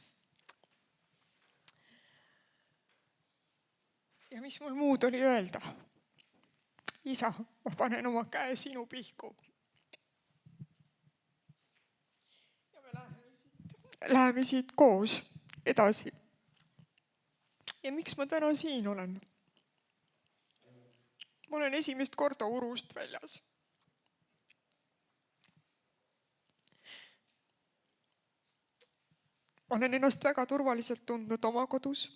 S1: Ja mis mul muud oli öelda? Isa, ma panen oma käe sinu pihku. Ja me läheme siit koos edasi. Ja miks ma täna siin olen? Ma olen esimest korda urust väljas. Ma olen ennast väga turvaliselt tundnud oma kodus.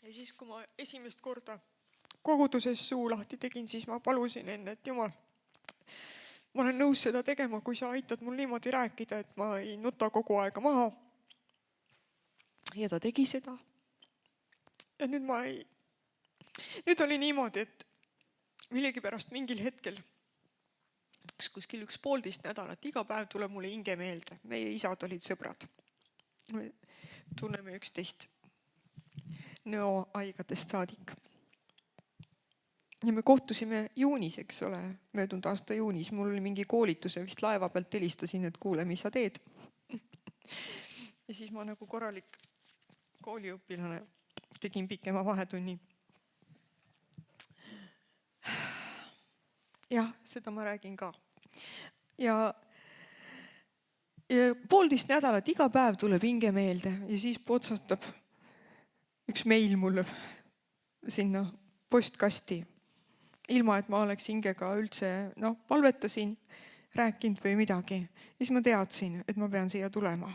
S1: Ja siis, kui ma esimest korda koguduses suu lahti tegin, siis ma palusin enne, et Jumal, ma olen nõus seda tegema, kui sa aitad mul niimoodi rääkida, et ma ei nuta kogu aega maha. Ja ta tegi seda. Ja nüüd oli niimoodi, et millegipärast mingil hetkel, kuskil 1,5 nädalat, iga päev tuleb mulle hinge meelde. Meie isad olid sõbrad. Me tunneme üksteist nõoaigadest saadik. Ja me kohtusime juunis, eks ole, möödunud aasta juunis. Mul oli mingi koolituse, vist laeva pealt helistasin, et kuule, mis sa teed. Ja siis ma nagu korralik kooliõpilane tegin pikema vahetunni. Jah, seda ma räägin ka. Ja 1,5 nädalat iga päev tuleb hinge meelde ja siis potsatab üks meil mulle sinna postkasti. Ilma, et ma oleks hingega üldse, palvetasin, rääkinud või midagi. Siis ma teadsin, et ma pean siia tulema.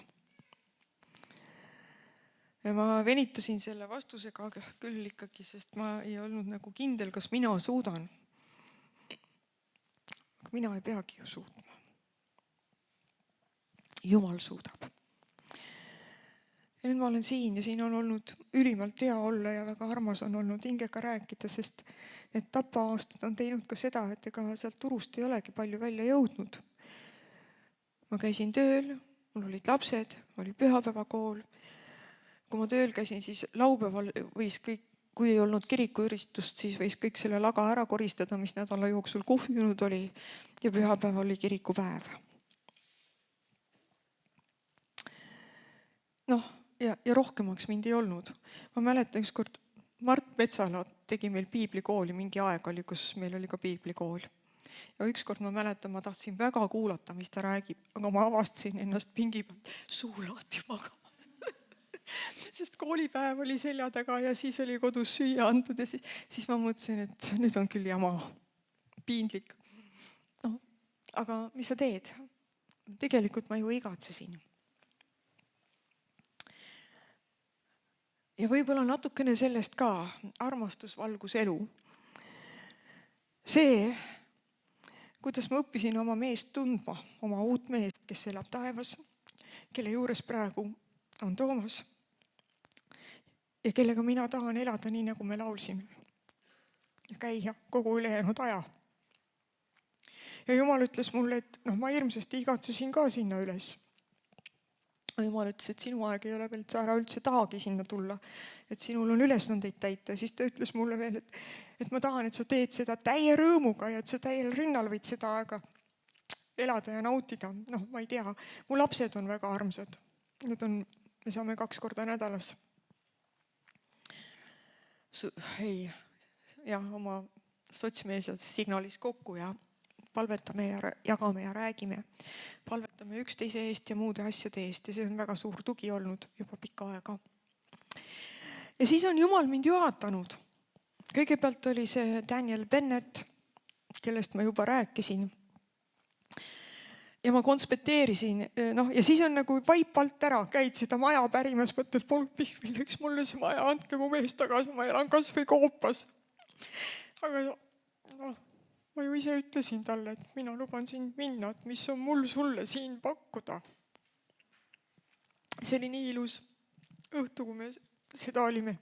S1: Ja ma venitasin selle vastusega küll ikkagi, sest ma ei olnud nagu kindel, kas mina suudan. Aga mina ei peagi ju suutma. Jumal suudab. Ja nüüd ma olen siin ja siin on olnud ülimalt hea olla ja väga armas on olnud hingega rääkida, sest need tapa-aastad on teinud ka seda, et ega sealt Turust ei olegi palju välja jõudnud. Ma käisin tööl, mul olid lapsed, oli pühapäevakool. Kui ma tööl käisin, siis laupäeval võis kõik, kui ei olnud kirikuüritust, siis võis kõik selle laga ära koristada, mis nädala jooksul kuhjunud oli, ja pühapäev oli kirikupäev. Noh, ja rohkemaks mind ei olnud. Ma mäletan ükskord Mart Metsala tegi meil piiblikooli, mingi aeg oli, kus meil oli ka piiblikool. Ja ükskord ma mäletan, ma tahtsin väga kuulata, mis ta räägib, aga ma avastasin ennast pingi pealt suu lahti magama. Sest koolipäev oli selja taga ja siis oli kodus süüa antud ja siis ma mõtlesin, et nüüd on küll jama. Piinlik. No, aga mis sa teed? Tegelikult ma ju igatsesin. Ja võib-olla natukene sellest ka, armastus, valgus, elu. See, kuidas ma õppisin oma meest tundma, oma uut meest, kes elab taevas, kelle juures praegu on Toomas ja kellega mina tahan elada nii, nagu me laulsime ja käia kogu ülejäänud aja. Ja Jumal ütles mulle, et ma hirmsasti igatsesin ka sinna üles. Jumal ütles, et sinu aeg ei ole veel, et sa ära üldse tahagi sinna tulla, et sinul on ülesandeid täita. Siis ta ütles mulle veel, et ma tahan, et sa teed seda täie rõõmuga ja et sa täiel rinnal võid seda aega elada ja nautida. Ma ei tea, mu lapsed on väga armsad. Me saame 2 korda nädalas oma sotsmees signaalis kokku ja palvetame ja jagame ja räägime. Palvetame üksteise eest ja muude asjade eest ja see on väga suur tugi olnud juba pikka aega. Ja siis on Jumal mind juhatanud. Kõigepealt oli see Daniel Bennett, kellest ma juba rääkisin. Ja ma konspekteerisin, ja siis on nagu vaip alt ära, käid seda maja pärimas, mõtled, milleks mulle see maja, andke mu mees tagasi, ma elan kas või koopas. Aga ma ju ise ütlesin talle, et mina luban sind minna, et mis on mul sulle siin pakkuda. See oli nii ilus õhtu, kui me seda olime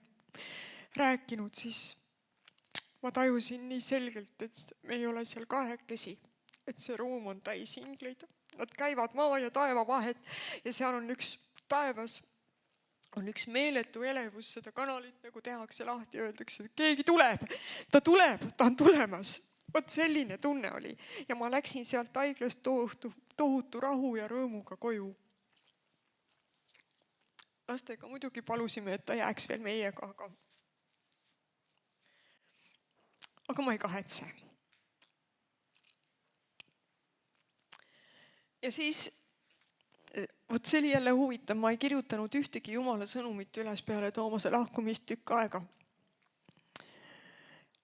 S1: rääkinud, siis ma tajusin nii selgelt, et me ei ole seal kahekesi, et see ruum on täis ingleid. Nad käivad maa ja taeva vahet ja seal on taevas on üks meeletu elevus, seda kanalit nagu tehakse lahti ja öeldakse, et keegi tuleb, ta on tulemas. Vot selline tunne oli ja ma läksin sealt haiglast tohutu rahu ja rõõmuga koju. Lastega muidugi palusime, et ta jääks veel meiega, aga ma ei kahetse. Ja siis, vot see oli jälle huvitav, ma ei kirjutanud ühtegi Jumala sõnumit üles peale Toomase lahkumist tükk aega.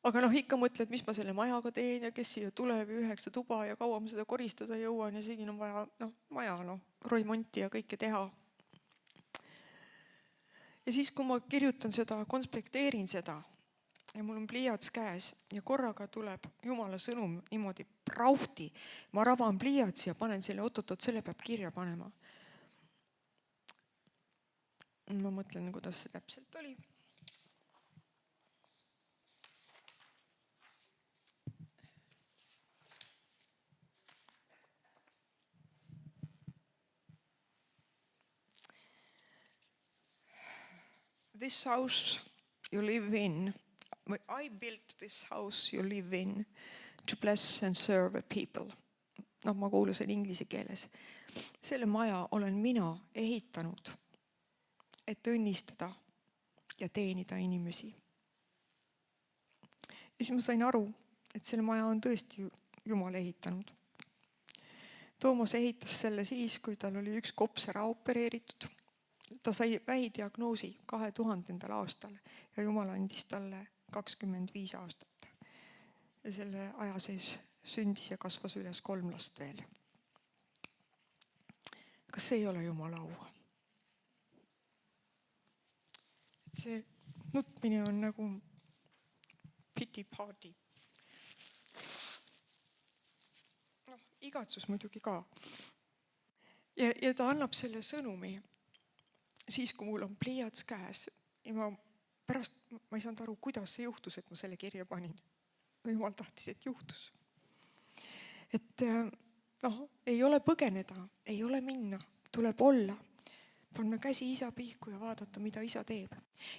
S1: Aga ikka mõtled, mis ma selle majaga teen ja kes siia tuleb 9 tuba ja kaua ma seda koristada jõuan ja siin on vaja maja remonti ja kõike teha. Ja siis, kui ma kirjutan seda, konspekteerin seda ja mul on pliiats käes ja korraga tuleb Jumala sõnum niimoodi prauhti. Ma raban pliiatsi ja panen selle, oot, selle peab kirja panema. Ma mõtlen, kuidas see täpselt oli. This house you live in, I built this house you live in to bless and serve people. Ma kuulasin inglise keeles. Selle maja olen mina ehitanud, et õnnistada ja teenida inimesi. Ja siis ma sain aru, et selle maja on tõesti Jumal ehitanud. Toomas ehitas selle siis, kui tal oli üks kops ära opereeritud. Ta sai vähidiagnoosi 2000. aastal ja Jumal andis talle 25 aastat. Ja selle aja sees sündis ja kasvas üles 3 last veel. Kas see ei ole Jumala au? see nutmine on nagu pity party. Igatsus muidugi ka. Ja ta annab selle sõnumi siis, kui mul on pliiats käes ja ma ei saanud aru, kuidas see juhtus, et ma selle kirja panin. Jumal tahtis, et juhtus. Et ei ole põgeneda, ei ole minna, tuleb olla. Panna käsi isa pihku ja vaadata, mida isa teeb.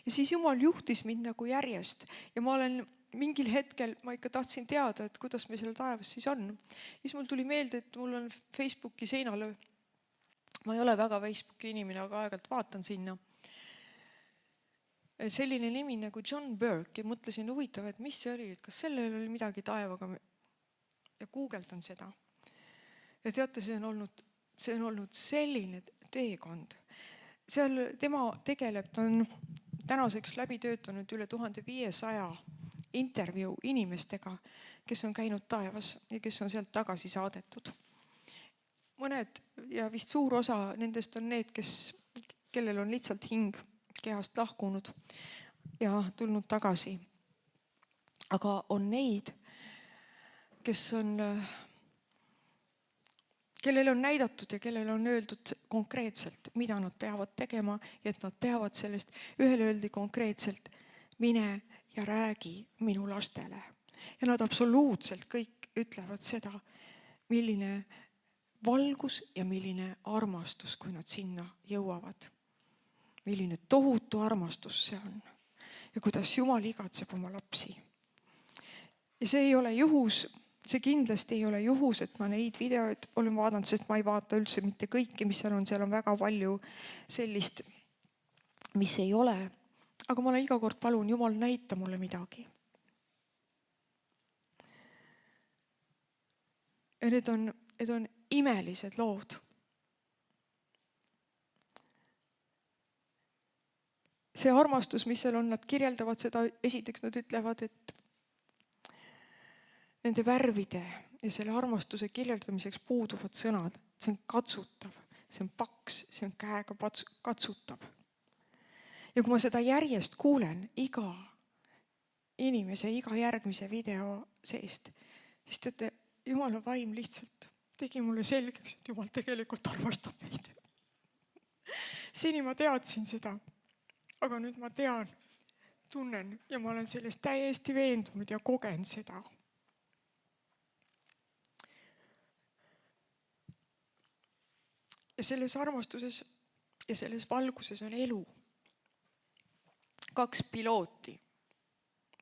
S1: Ja siis Jumal juhtis mind nagu järjest ja ma olen mingil hetkel, ma ikka tahtsin teada, et kuidas me seal taevas siis on. Siis mul tuli meelde, et mul on Facebooki seinal, ma ei ole väga Facebooki inimene, aga aeg-ajalt vaatan sinna. Selline nimi nagu John Burke ja mõtlesin huvitav, et mis see oli, et kas sellel oli midagi taevaga ja guugeldan seda. Ja teate, see on olnud selline teekond. Seal tema tegeleb, ta on tänaseks läbi töötanud üle 1500 intervjuu inimestega, kes on käinud taevas ja kes on sealt tagasi saadetud. Mõned ja vist suur osa nendest on need, kellel on lihtsalt hing kehast lahkunud ja tulnud tagasi. Aga on neid, kellel on näidatud ja kellel on öeldud konkreetselt, mida nad peavad tegema ja et nad peavad sellest. Ühel öeldi konkreetselt, mine ja räägi minu lastele. Ja nad absoluutselt kõik ütlevad seda, milline valgus ja milline armastus, kui nad sinna jõuavad. Milline tohutu armastus see on ja kuidas Jumal igatseb oma lapsi. Ja see ei ole juhus, see kindlasti ei ole juhus, et ma neid videoid olen vaadanud, sest ma ei vaata üldse mitte kõiki, mis seal on väga palju sellist, mis ei ole. Aga ma olen iga kord palun, Jumal, näita mulle midagi. Ja need on imelised lood. See armastus, mis seal on, nad kirjeldavad seda, esiteks nad ütlevad, et nende värvide ja selle armastuse kirjeldamiseks puuduvad sõnad. See on katsutav, see on paks, see on käega katsutav. Ja kui ma seda järjest kuulen iga inimese, iga järgmise video seest, siis teate, Jumala vaim lihtsalt tegi mulle selgeks, et Jumal tegelikult armastab meid. Seni ma teadsin seda, aga nüüd ma tunnen ja ma olen sellest täiesti veendunud ja kogen seda. Ja selles armastuses ja selles valguses on elu. 2 pilooti,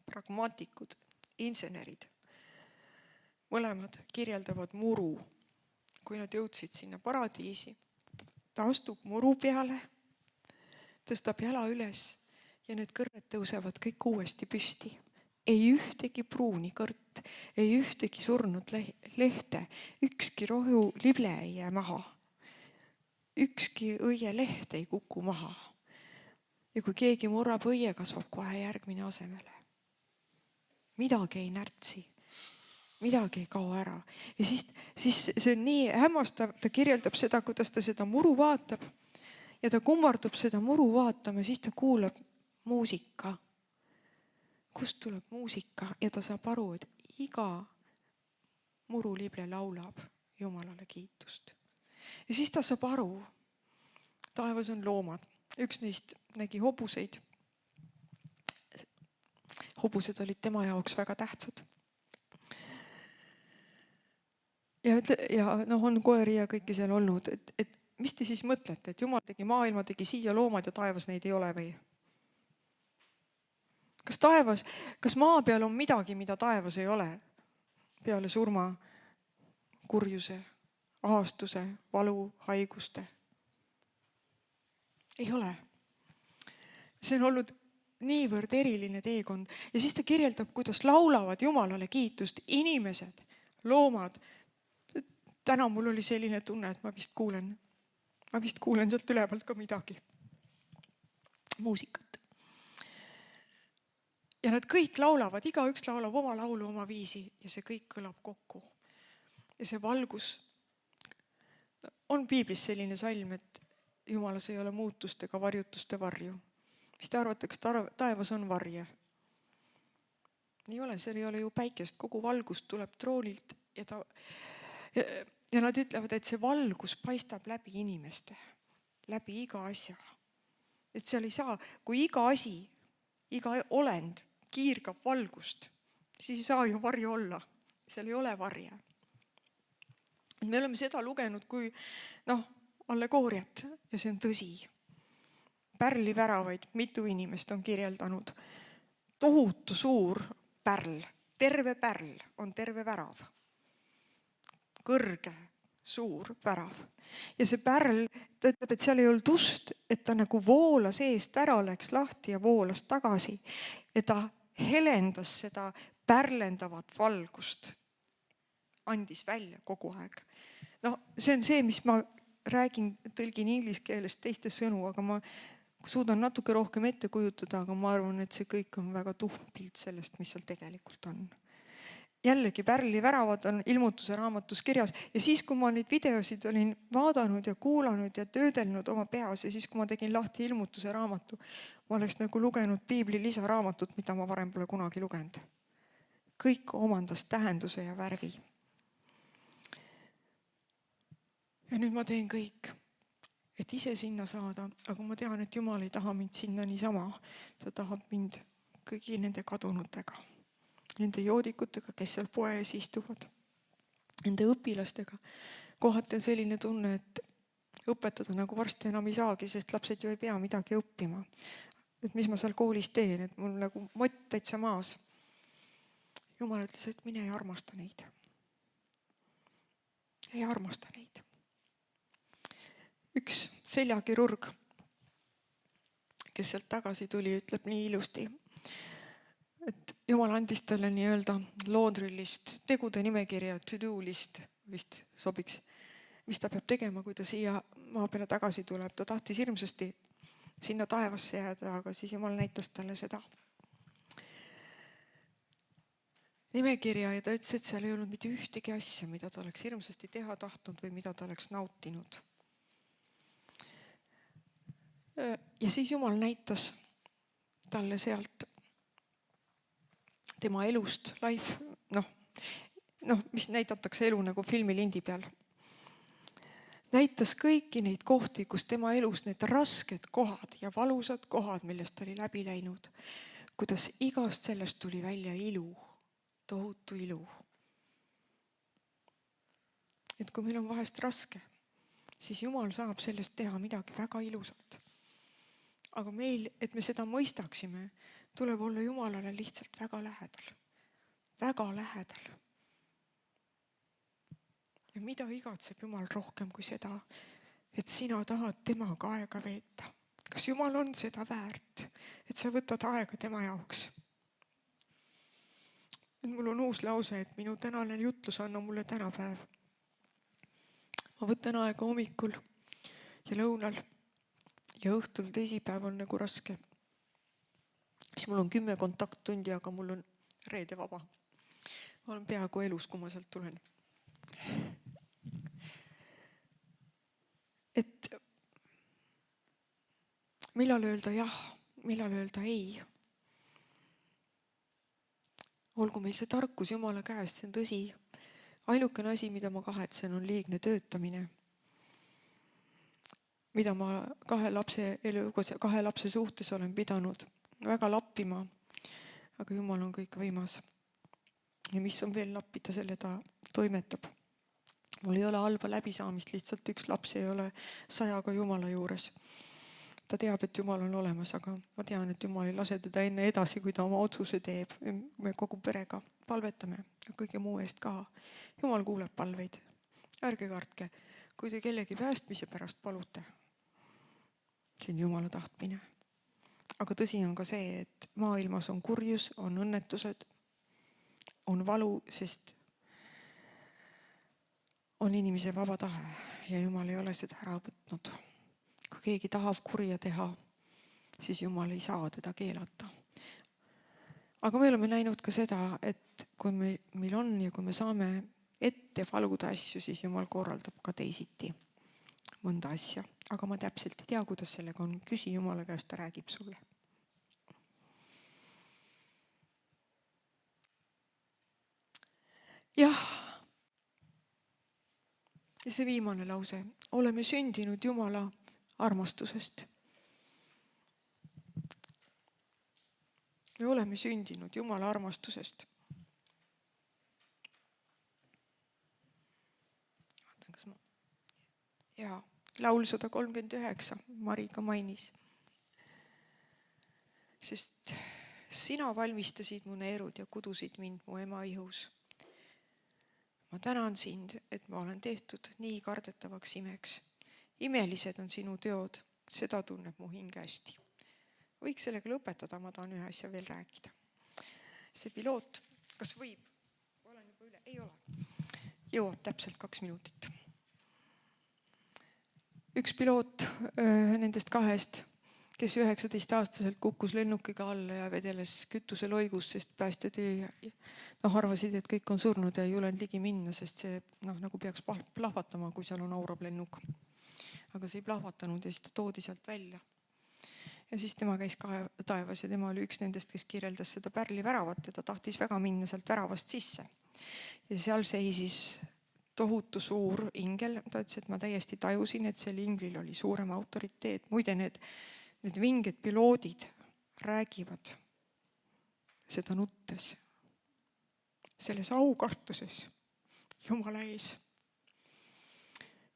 S1: pragmaatikud, insenerid. Mõlemad kirjeldavad muru. Kui nad jõudsid sinna paradiisi, ta astub muru peale, tõstab jala üles ja need kõrred tõusevad kõik uuesti püsti. Ei ühtegi pruuni kõrt, ei ühtegi surnud lehte, ükski rohu lible ei jää maha. Ükski õie leht ei kuku maha. Ja kui keegi murrab õie, kasvab kohe järgmine asemele. Midagi ei närtsi, midagi ei kao ära. Ja siis see on nii hämmastav, ta kirjeldab seda, kuidas ta seda muru vaatab ja ta kummardub seda muru vaatama ja siis ta kuulab muusika. Kust tuleb muusika ja ta saab aru, et iga murulible laulab Jumalale kiitust. Ja siis ta saab aru, taevas on loomad. Üks neist nägi hobuseid. Hobused olid tema jaoks väga tähtsad. Ja on koeri ja kõiki seal olnud. Et mis te siis mõtlete, et Jumal tegi maailma, tegi siia loomad ja taevas neid ei ole või? Kas maa peal on midagi, mida taevas ei ole? Peale surma, kurjuse, ahastuse, valu, haiguste. Ei ole. See on olnud niivõrd eriline teekond. Ja siis ta kirjeldab, kuidas laulavad Jumalale kiitust inimesed, loomad. Täna mul oli selline tunne, et ma vist kuulen sealt ülevalt ka midagi. Muusikat. Ja nad kõik laulavad, igaüks laulab oma laulu, oma viisi ja see kõik kõlab kokku. Ja see valgus on piiblis selline salm, et Jumalas ei ole muutust ega varjutuste varju. mis te arvate, kas taevas on varje? Ei ole, seal ei ole ju päikest, kogu valgus tuleb troonilt ja nad ütlevad, et see valgus paistab läbi inimeste, läbi iga asja. Et seal ei saa, kui iga asi, iga olend kiirgab valgust, siis ei saa ju varju olla. Seal ei ole varje. Me oleme seda lugenud kui allegooriat ja see on tõsi. Pärliväravaid mitu inimest on kirjeldanud. Tohutu suur pärl, terve pärl on terve värav. Kõrge, suur värav. Ja see pärl, ta ütleb, et seal ei olnud ust, et ta nagu voolas eest ära, läks lahti ja voolas tagasi. Ja ta helendas seda pärlendavat valgust. Andis välja kogu aeg. See on see, mis ma räägin, tõlgin inglise keeles teiste sõnu, aga ma suudan natuke rohkem ette kujutada, aga ma arvan, et see kõik on väga tuhm pilt sellest, mis seal tegelikult on. Jällegi pärliväravad on Ilmutuse raamatus kirjas ja siis, kui ma neid videosid olin vaadanud ja kuulanud ja töödelnud oma peas ja siis, kui ma tegin lahti Ilmutuse raamatu, ma oleks nagu lugenud piibli lisaraamatut, mida ma varem pole kunagi lugenud. Kõik omandas tähenduse ja värvi. Ja nüüd ma teen kõik, et ise sinna saada, aga ma tean, et Jumal ei taha mind sinna niisama. Ta tahab mind kõigi nende kadunutega, nende joodikutega, kes seal poe ees istuvad, nende õpilastega. Kohati on selline tunne, et õpetada nagu varsti enam ei saagi, sest lapsed ju ei pea midagi õppima. Et mis ma seal koolis teen, et mul nagu mott täitsa maas. Jumal ütles, et mine ja armasta neid. Ei armasta neid. Üks seljakirurg, kes sealt tagasi tuli, ütleb nii ilusti, et Jumal andis talle nii-öelda laundry list, tegude nimekirja, to-do list vist sobiks, mis ta peab tegema, kui ta siia maa peale tagasi tuleb. Ta tahtis hirmsasti sinna taevasse jääda, aga siis Jumal näitas talle seda nimekirja ja ta ütles, et seal ei olnud mitte ühtegi asja, mida ta oleks hirmsasti teha tahtnud või mida ta oleks nautinud. Ja siis Jumal näitas talle sealt tema elust life, mis näidatakse elu nagu filmilindi peal. Näitas kõiki neid kohti, kus tema elus need rasked kohad ja valusad kohad, millest oli läbi läinud, kuidas igast sellest tuli välja ilu, tohutu ilu. Et kui meil on vahest raske, siis Jumal saab sellest teha midagi väga ilusat. Aga meil, et me seda mõistaksime, tuleb olla Jumalale lihtsalt väga lähedal. Väga lähedal. Ja mida igatseb Jumal rohkem kui seda, et sina tahad temaga aega veeta? Kas Jumal on seda väärt, et sa võtad aega tema jaoks? Mul on uus lause, et minu tänane jutlus anna mulle tänapäev. Ma võtan aega hommikul ja lõunal ja õhtul teisipäeval nagu raske. Siis mul on 10 kontakttundi, aga mul on reede vaba. Ma olen peaaegu elus, kui ma sealt tulen. Et millal öelda jah, millal öelda ei. Olgu meil see tarkus Jumala käest, see on tõsi. Ainukene asi, mida ma kahetsen, on liigne töötamine. Mida ma 2 lapse suhtes olen pidanud väga lappima, aga Jumal on kõik võimas. Ja mis on veel lappida, selle ta toimetab. Mul ei ole halba läbisaamist, lihtsalt üks laps ei ole 100 Jumala juures. Ta teab, et Jumal on olemas, aga ma tean, et Jumal ei lase teda enne edasi, kui ta oma otsuse teeb. Me kogu perega palvetame ja kõige muu eest ka. Jumal kuuleb palveid. Ärge kartke, kui te kellegi päästmise pärast palute. See on Jumala tahtmine. Aga tõsi on ka see, et maailmas on kurjus, on õnnetused, on valu, sest on inimese vaba tahe ja Jumal ei ole seda ära võtnud. Kui keegi tahab kurja teha, siis Jumal ei saa teda keelata. Aga me oleme näinud ka seda, et kui meil on ja kui me saame ette valuda asju, siis Jumal korraldab ka teisiti mõnda asja. Aga ma täpselt ei tea, kuidas sellega on. Küsi Jumala käest, ta räägib sulle. jah. Ja see viimane lause, oleme sündinud Jumala armastusest. Me oleme sündinud Jumala armastusest. Vaatan, kas ma... Jaa, laul 139, Mari ka mainis. Sest sina valmistasid mu neerud ja kudusid mind mu ema ihus. Ma tänan sind, et ma olen tehtud nii kardetavaks imeks. Imelised on sinu teod, seda tunneb mu hing hästi. Võiks sellega lõpetada, ma tahan ühe asja veel rääkida. See piloot, kas võib? Olen juba üle, ei ole. Jõuab täpselt 2 minutit. Üks piloot nendest 2, kes 19-aastaselt kukkus lennukiga alla ja vedeles kütuseloigus, sest päästjad arvasid, et kõik on surnud ja ei julenud ligi minna, sest see nagu peaks plahvatama, kui seal on aurav lennuk. Aga see ei plahvatanud ja siis ta toodi sealt välja. Ja siis tema käis taevas ja tema oli üks nendest, kes kirjeldas seda pärliväravat ja ta tahtis väga minna sealt väravast sisse. Ja seal seisis tohutu suur ingel. Ta ütles, et ma täiesti tajusin, et sel inglil oli suurem autoriteet. Muide, need vinged piloodid räägivad seda nuttes. Selles aukartuses Jumala ees.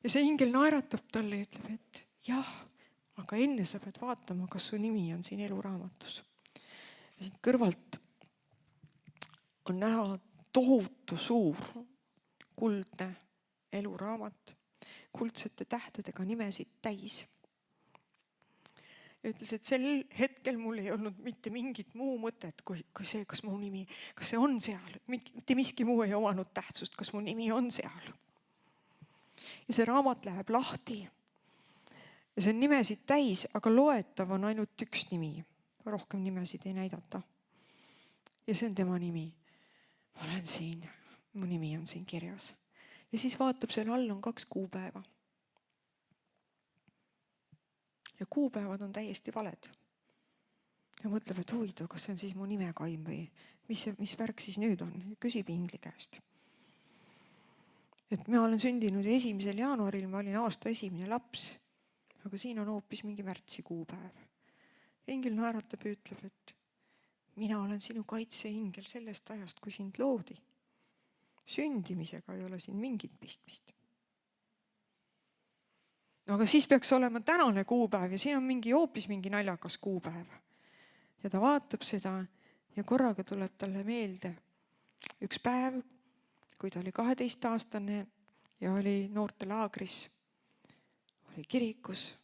S1: Ja see ingel naeratab talle ja ütleb, et jah, aga enne sa pead vaatama, kas su nimi on siin eluraamatus. Ja siit kõrvalt on näha tohutu suur kuldne eluraamat, kuldsete tähtedega nimesid täis. Ja ütles, et sel hetkel mul ei olnud mitte mingit muu mõtet kui see, kas mu nimi, kas see on seal. Mitte miski muu ei omanud tähtsust, kas mu nimi on seal. Ja see raamat läheb lahti. Ja see on nimesid täis, aga loetav on ainult üks nimi. Rohkem nimesid ei näidata. Ja see on tema nimi. Ma olen siin, mu nimi on siin kirjas. Ja siis vaatab, seal all on 2 kuupäeva. Ja kuupäevad on täiesti valed. Ja mõtleb, et huvitav, kas see on siis mu nimekaim või mis värk siis nüüd on. Ja küsib ingli käest. Et ma olen sündinud 1. jaanuaril, ma olin aasta 1. laps, aga siin on hoopis mingi märtsi kuupäev. Ingel naeratab ja ütleb, et mina olen sinu kaitseingel sellest ajast, kui sind loodi. Sündimisega ei ole siin mingit pistmist. No aga siis peaks olema tänane kuupäev ja siin on hoopis mingi naljakas kuupäev. Ja ta vaatab seda ja korraga tuleb talle meelde üks päev, kui ta oli 12-aastane ja oli noortelaagris, oli kirikus,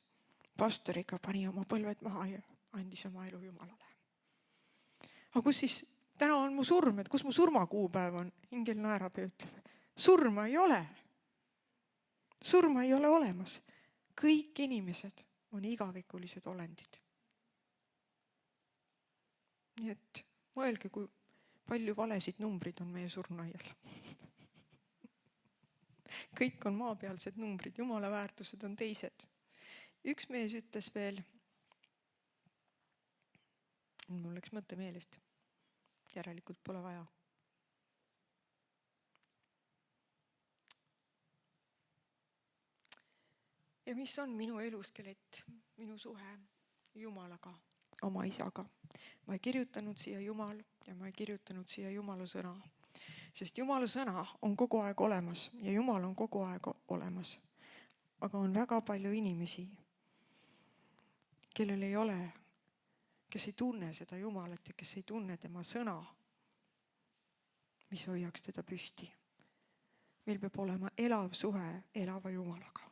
S1: pastoriga pani oma põlved maha ja andis oma elu Jumalale. Aga kus siis, täna on mu surm, et kus mu surmakuupäev on? Ingel naerab ja ütleb, surma ei ole. Surma ei ole olemas. Kõik inimesed on igavikulised olendid. Nii et mõelge, kui palju valesid numbrid on meie surnaial. Kõik on maapealsed numbrid, Jumala väärtused on teised. Üks mees ütles veel, mul läks mõte meelest, järelikult pole vaja. Ja mis on minu eluskelett, minu suhe Jumalaga, oma isaga? Ma ei kirjutanud siia Jumal ja ma ei kirjutanud siia Jumala sõna. Sest Jumala sõna on kogu aeg olemas ja Jumal on kogu aeg olemas. Aga on väga palju inimesi, kellel ei ole, kes ei tunne seda Jumalat ja kes ei tunne tema sõna, mis hoiaks teda püsti. Meil peab olema elav suhe elava Jumalaga.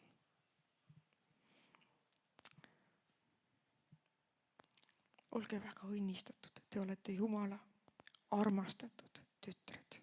S1: Olge väga õnnistatud, te olete Jumala armastatud tütred.